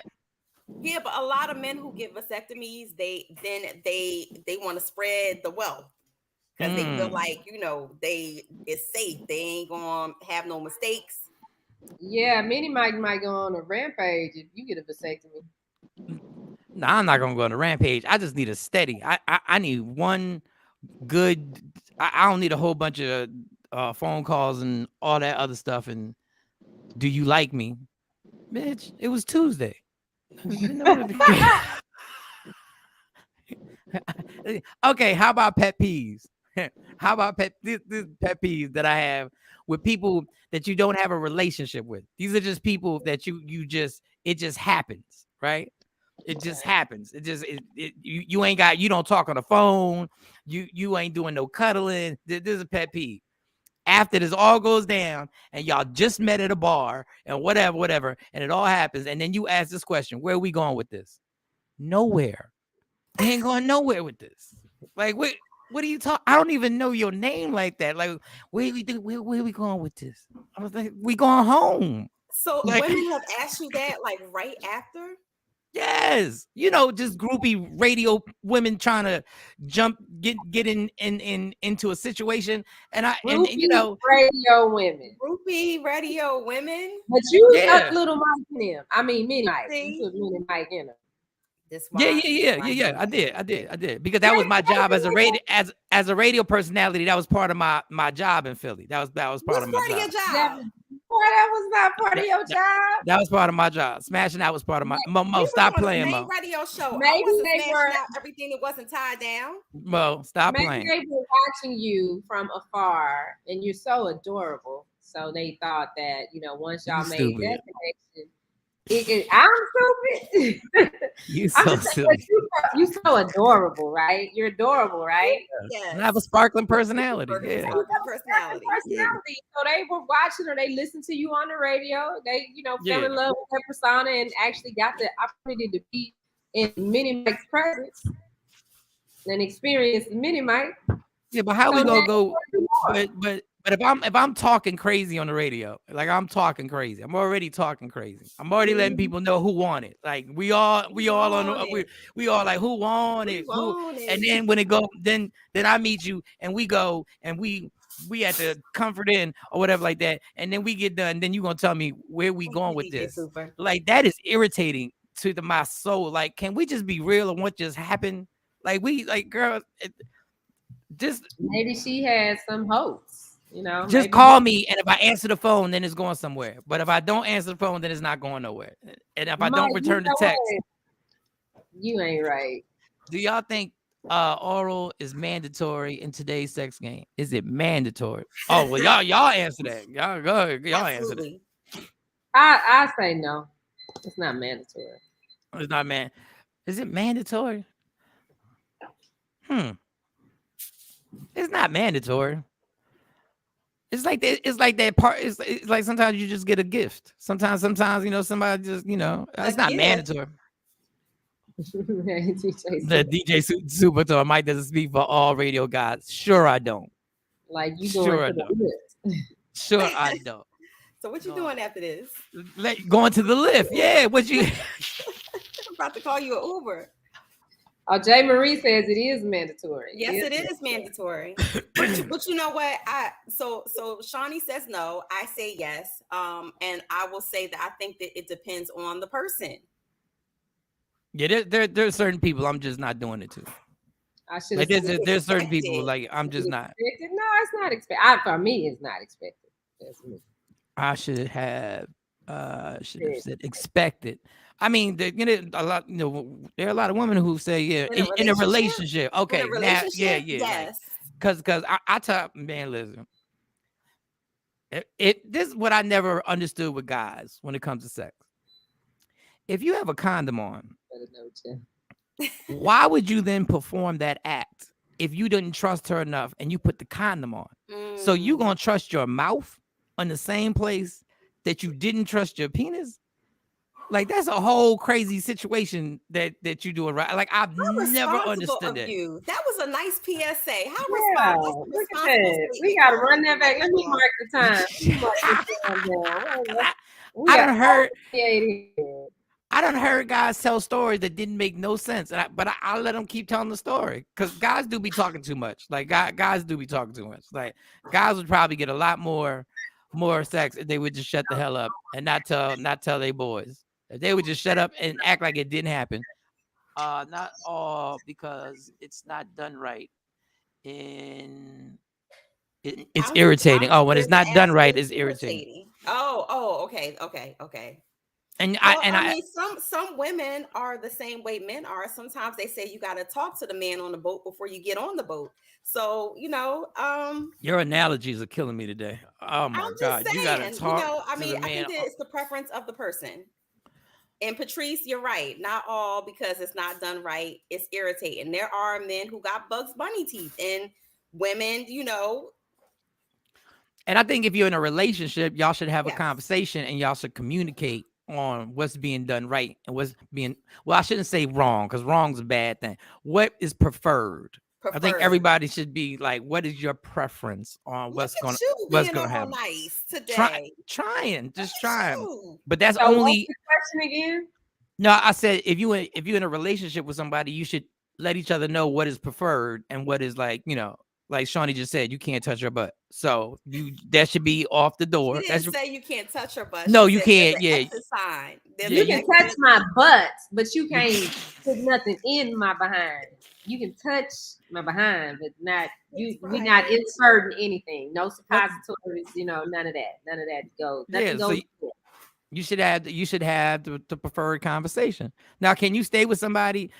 Yeah, but a lot of men who get vasectomies, they want to spread the wealth because they feel like it's safe. They ain't gonna have no mistakes. Yeah, Mini Mike might go on a rampage if you get a vasectomy. No, I'm not gonna go on a rampage. I just need a steady. I need one good. I don't need a whole bunch of phone calls and all that other stuff. And do you like me, bitch? It was Tuesday. Okay, how about pet peeves? How about this pet peeves that I have with people that you don't have a relationship with? These are just people that it just happens, right? It just happens. You don't talk on the phone. You ain't doing no cuddling. This is a pet peeve. After this all goes down and y'all just met at a bar and whatever, and it all happens, and then you ask this question, where are we going with this? Nowhere. We ain't going nowhere with this. Like, what are you talking? I don't even know your name like that. Like, where are we going with this? I was like, we going home. So like, women have asked you that like right after? Yes, just groupie radio women trying to get into a situation, and radio women, groupie radio women. But you got little Mike in him. I mean, Mini Mike. You put Mini Mike in him. Yeah. I did because that was my job as a radio personality. That was part of my job in Philly. That was part of my job. Your job? That was not part of your job. That was part of my job. Smashing out was part of my. Mo, stop playing, Mo. Radio show. Maybe I wasn't they smashing were out everything that wasn't tied down. Mo, stop playing. Maybe they were watching you from afar, and you're so adorable. So they thought that once y'all made that connection, I'm stupid. You so silly. You so adorable, right? You're adorable, right? Yes. I have a sparkling personality. Yeah. Personality. So they were watching or they listened to you on the radio. They, fell in love with their persona and actually got the opportunity to be in Mini Mike's presence and experience Mini Mike. Yeah, but how we gonna go? But if I'm talking crazy on the radio, like I'm talking crazy, I'm already talking crazy. I'm already letting people know who want it. Like we all like who want it, and then when it go, then I meet you and we go and we at the Comfort Inn or whatever like that, and then we get done. Then you gonna tell me where we going with this? Like that is irritating to my soul. Like, can we just be real on what just happened? Like girl, just maybe she had some hopes. Just call me, and if I answer the phone, then it's going somewhere. But if I don't answer the phone, then it's not going nowhere. And if I don't return the text, you ain't right. Do y'all think oral is mandatory in today's sex game? Is it mandatory? Oh well, y'all answer that. Y'all go. Y'all answer that. I say no. It's not mandatory. It's not Is it mandatory? It's not mandatory. It's like that part. It's like sometimes you just get a gift. Sometimes somebody just it's not mandatory. The DJ Super tour Mike doesn't speak for all radio guys. Sure, I don't. Like you going to the list. Sure, I don't. So what you doing after this? Going to the lift. Yeah, what you? I'm about to call you an Uber. Oh, Jay Marie says it is mandatory. Yes, it is mandatory. But you know what? So Shawnee says no. I say yes. And I will say that I think that it depends on the person. Yeah, there's certain people I'm just not doing it to. I should. Like there's certain people like I'm just not. No, it's not expected. For me, it's not expected. That's me. I should have said expected. I mean, a lot. There are a lot of women who say, "Yeah, in a relationship." Okay, now, yes. Because I tell man, listen. This is what I never understood with guys when it comes to sex. If you have a condom on, why would you then perform that act if you didn't trust her enough and you put the condom on? So you gonna trust your mouth on the same place that you didn't trust your penis? Like that's a whole crazy situation that you're doing, right? Like I've never understood that. That was a nice PSA. How responsible? Look at that. We gotta run that back. Let me mark the time. I done heard guys tell stories that didn't make no sense, but I let them keep telling the story because guys do be talking too much. Like guys do be talking too much. Like guys would probably get a lot more sex if they would just shut the hell up and not tell their boys. If they would just shut up and act like it didn't happen. Not all because it's not done right. And it's irritating. Oh, when it's not done right, it's irritating. Oh, okay. And I mean, some women are the same way men are. Sometimes they say you got to talk to the man on the boat before you get on the boat. So, your analogies are killing me today. Oh my God. Saying, you got to talk I to mean, the I man. think that it's the preference of the person. And Patrice, you're right. Not all, because it's not done right. It's irritating. There are men who got Bugs Bunny teeth, and women, And I think if you're in a relationship, y'all should have a conversation and y'all should communicate on what's being done right and what's being, well, I shouldn't say wrong, because wrong's a bad thing. What is preferred? I think everybody should be like, what is your preference on what's going to happen? Nice today. Trying. But that's so only what's the question again. No, I said if you're in a relationship with somebody, you should let each other know what is preferred and what is like Shawnee just said, you can't touch her butt. So that should be off the door. She didn't say you can't touch her butt. No, she you said can't. There's an sign. You can touch my butt, but you can't put nothing in my behind. You can touch my behind, but not you. We're not inserting anything. No suppositories. None of that. None of that goes. Nothing goes. You should have the preferred conversation. Now, can you stay with somebody?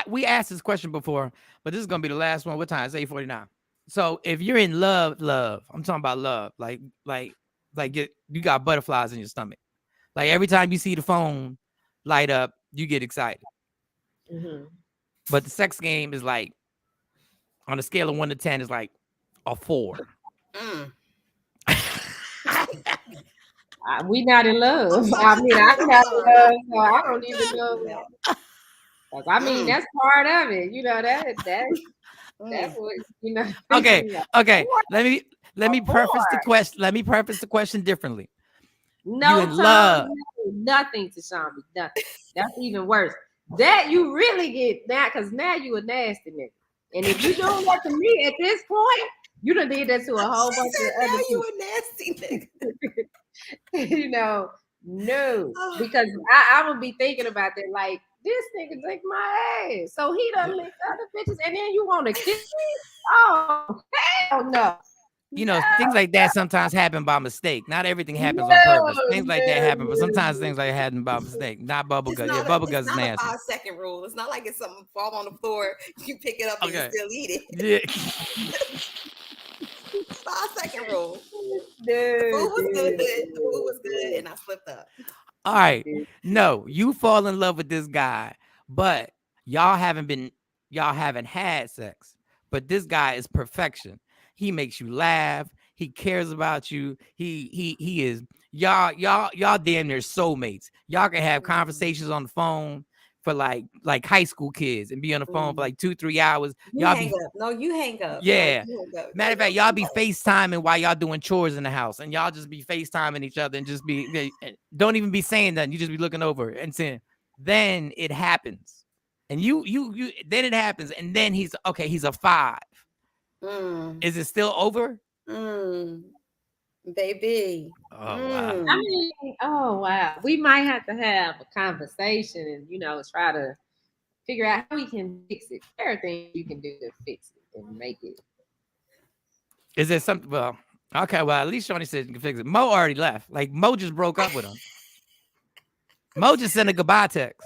We asked this question before, but this is gonna be the last one. What time? It's 8:49. So if you're in love, I'm talking about love, like you got butterflies in your stomach. Like every time you see the phone light up, you get excited. Mm-hmm. But the sex game is like, on a scale of 1 to 10, is like a 4. We not in love. I mean, I'm not in love, so I don't even know. I mean, that's part of it. That's what Okay. Let me preface the question. Let me preface the question differently. No, you in love? Nothing to Shawn. Nothing. That's even worse. That you really get that, because now you a nasty nigga. And if you doing that to me at this point, you done did that to a whole bunch of other people. You a nasty nigga. No, because I'm gonna be thinking about that. Like, this nigga lick my ass, so he done licked other bitches, and then you want to kiss me? Oh hell no! Things like that sometimes happen by mistake. Not everything happens on purpose. Things like that happen, but sometimes things like that happen by mistake. Not bubblegum. Yeah, bubblegum is nasty. It's not a 5-second rule. It's not like it's something fall on the floor, you pick it up and you still eat it. Yeah. 5-second rule. The food was good, and I slipped up. All right. No, you fall in love with this guy, but y'all haven't had sex. But this guy is perfection. He makes you laugh. He cares about you. He is y'all damn near soulmates. Y'all can have conversations on the phone for like high school kids and be on the phone for like 2-3 hours. You hang up. No, you hang up. Yeah. No, hang up. Matter of fact, y'all be FaceTiming while y'all doing chores in the house, and y'all just be FaceTiming each other and just don't even be saying nothing. You just be looking over and saying, then it happens. And you then it happens, and then he's a 5. Is it still over? Baby. Oh wow. I mean, oh wow. We might have to have a conversation and try to figure out how we can fix it. There are things you can do to fix it and make it. Is there something? Well, okay. Well, at least Shawnee said you can fix it. Mo already left. Like Mo just broke up with him. Mo just sent a goodbye text.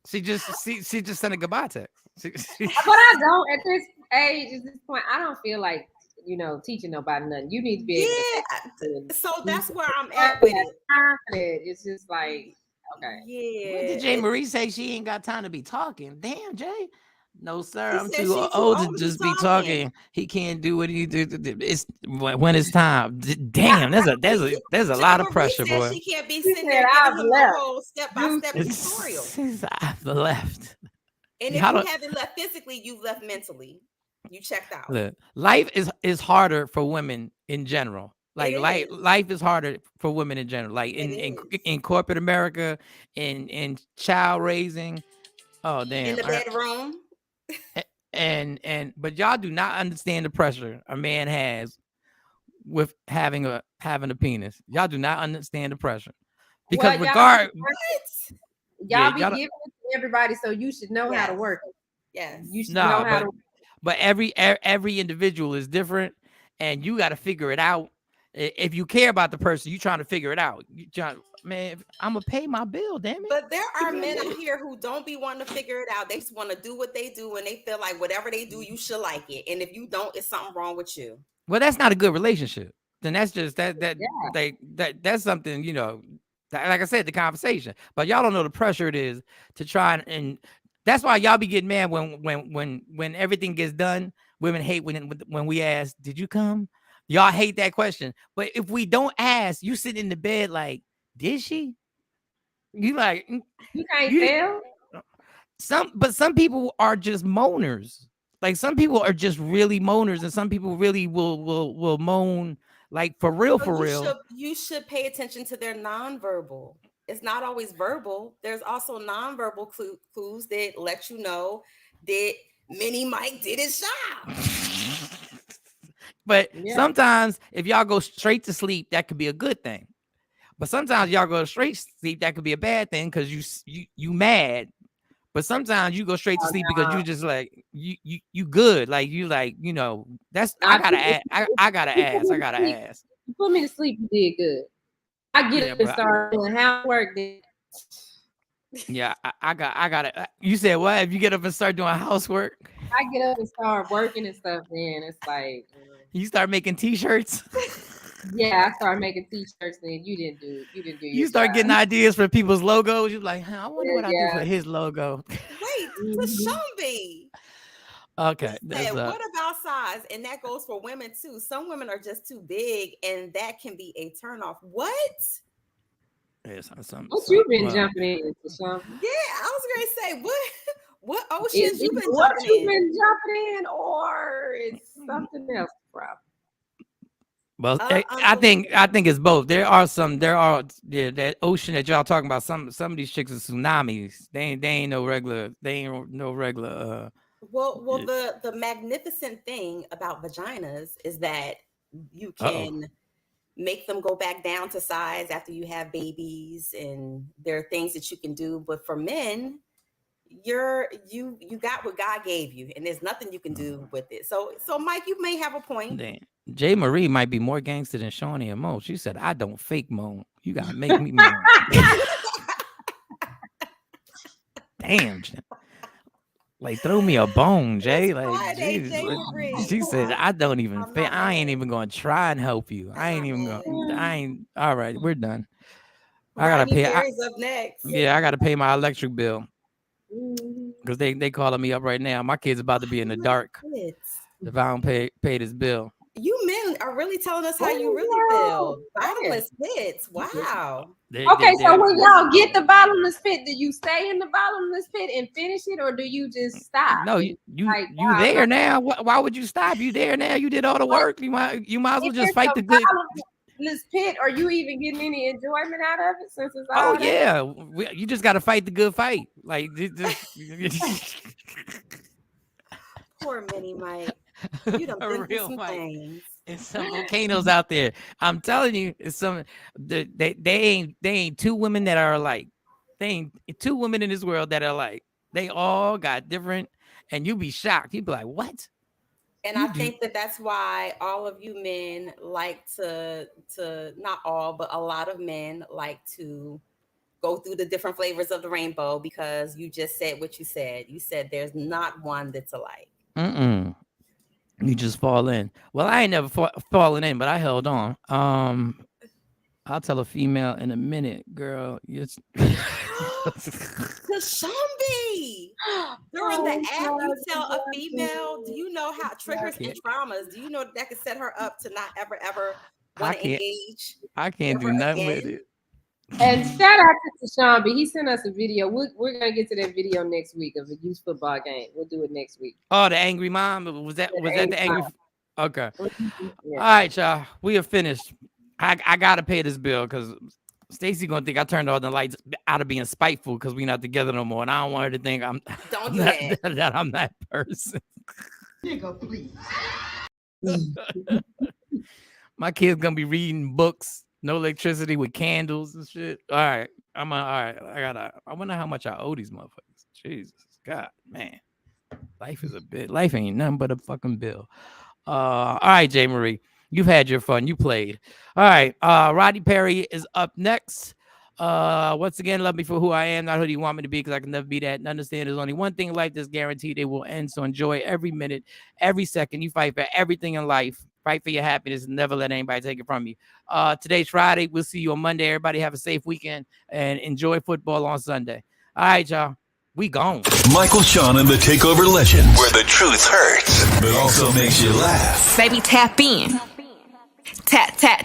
She just sent a goodbye text. But I don't, at this age, at this point, I don't feel like teaching nobody nothing. You need to be able to. So that's where I'm at with it. It's just like, okay. Yeah. What did Jay Marie say? She ain't got time to be talking. Damn, Jay. No, sir. I'm too old to just be talking. He can't do what he do. It's when it's time. Damn, there's a lot of pressure, boy. She can't be sitting there giving him a whole step-by-step tutorial. I've left. And if you haven't left physically, you've left mentally. You checked out. Look, life is harder for women in general. Like life is harder for women in general. Like in corporate America, in child raising. Oh damn. In the bedroom. But y'all do not understand the pressure a man has with having a penis. Y'all do not understand the pressure. Because y'all be giving it to everybody, so you should know how to work it. Yes. You should know how to. But every individual is different, and you got to figure it out. If you care about the person, you trying to figure it out. Man, I'm gonna pay my bill, damn it. But there are men out here who don't be wanting to figure it out. They just want to do what they do, and they feel like whatever they do, you should like it. And if you don't, it's something wrong with you. Well, that's not a good relationship. Then that's just that's something, you know, like I said, the conversation. But y'all don't know the pressure it is to try and that's why y'all be getting mad when everything gets done. Women hate when we ask, "Did you come?" Y'all hate that question. But if we don't ask, you sit in the bed like, "Did she?" You like you can't tell. Some people are just moaners. Like some people are just really moaners, and some people really will moan like for real. You should pay attention to their nonverbal. It's not always verbal. There's also nonverbal clues that let you know that Mini Mike did his job. But sometimes if y'all go straight to sleep, that could be a good thing. But sometimes y'all go straight to sleep, that could be a bad thing because you mad. But sometimes you go straight to sleep because you just like you good. Like you like, you know, that's I gotta ask. You put me to sleep, you did good. I get up and start doing housework then. Yeah, I gotta. You said what? If you get up and start doing housework, I get up and start working and stuff. Then it's like you start making t-shirts. Yeah, I started making t-shirts. Then you didn't do. You start getting ideas for people's logos. You're like, I wonder what I do for his logo. Wait, to Shumbi. Okay. What about size? And that goes for women too. Some women are just too big, and that can be a turnoff. What? What you been jumping into, Shawn? Yeah, I was gonna say what oceans you been jumping in, or it's something else, probably. Well, I think it's both. There are that ocean that y'all talking about. Some of these chicks are tsunamis. They ain't no regular. Well, the magnificent thing about vaginas is that you can make them go back down to size after you have babies, and there are things that you can do. But for men, you got what God gave you, and there's nothing you can do with it. So Mike, you may have a point. Damn. Jay Marie might be more gangster than Shawnee and Mo. She said, "I don't fake moan. You gotta make me moan." Damn. Like, throw me a bone, Jay. Like, she said, "I don't even. I ain't even gonna try and help you. I ain't. All right, we're done. I gotta pay. Up next. Yeah, I gotta pay my electric bill because they calling me up right now. My kid's about to be in the dark if I don't pay this bill. You men are really telling us how you really feel. Bottomless pits. Wow. Okay, so when y'all get the bottomless pit, do you stay in the bottomless pit and finish it, or do you just stop? No, you there now. Why would you stop? You there now? You did all the work. You might as well just fight the good. Bottomless pit, are you even getting any enjoyment out of it since it's all? Oh yeah, you just got to fight the good fight. Like poor Mini Mike. You done been through some things. It's some volcanoes out there. I'm telling you, it's some. They ain't two women that are alike. They ain't two women in this world that are alike. They all got different, and you be shocked. You be like, what? And I think that's why all of you men like to not all, but a lot of men like to go through the different flavors of the rainbow, because you just said what you said. You said there's not one that's alike. You just fall in. Well, I ain't never fallen in, but I held on. I'll tell a female in a minute, girl. The Shumbi. During the app, you tell a female, do you know how triggers and traumas? Do you know that could set her up to not ever want to engage? I can't do nothing with it. And shout out to Shawn, he sent us a video. We're gonna get to that video next week of a youth football game. We'll do it next week. Oh, the angry mom. Was that the angry? Okay. Yeah. All right, y'all. We are finished. I gotta pay this bill because Stacy gonna think I turned all the lights out of being spiteful because we're not together no more, and I don't want her to think I'm that I'm that person. Nigga, please. My kid's gonna be reading books. No electricity with candles and shit. All right. All right. I wonder how much I owe these motherfuckers. Jesus. God, man. Life ain't nothing but a fucking bill. All right, Jay Marie. You've had your fun. You played. All right. Roddy Perry is up next. Once again, love me for who I am, not who you want me to be, because I can never be that. And understand there's only one thing in life that's guaranteed, it will end. So enjoy every minute, every second. You fight for everything in life. Fight for your happiness and never let anybody take it from you. Today's Friday. We'll see you on Monday. Everybody have a safe weekend and enjoy football on Sunday. All right, y'all. We gone. Michael, Shawn, and the Takeover Legends, where the truth hurts, but also makes you laugh. Baby, tap in. Tap, tap,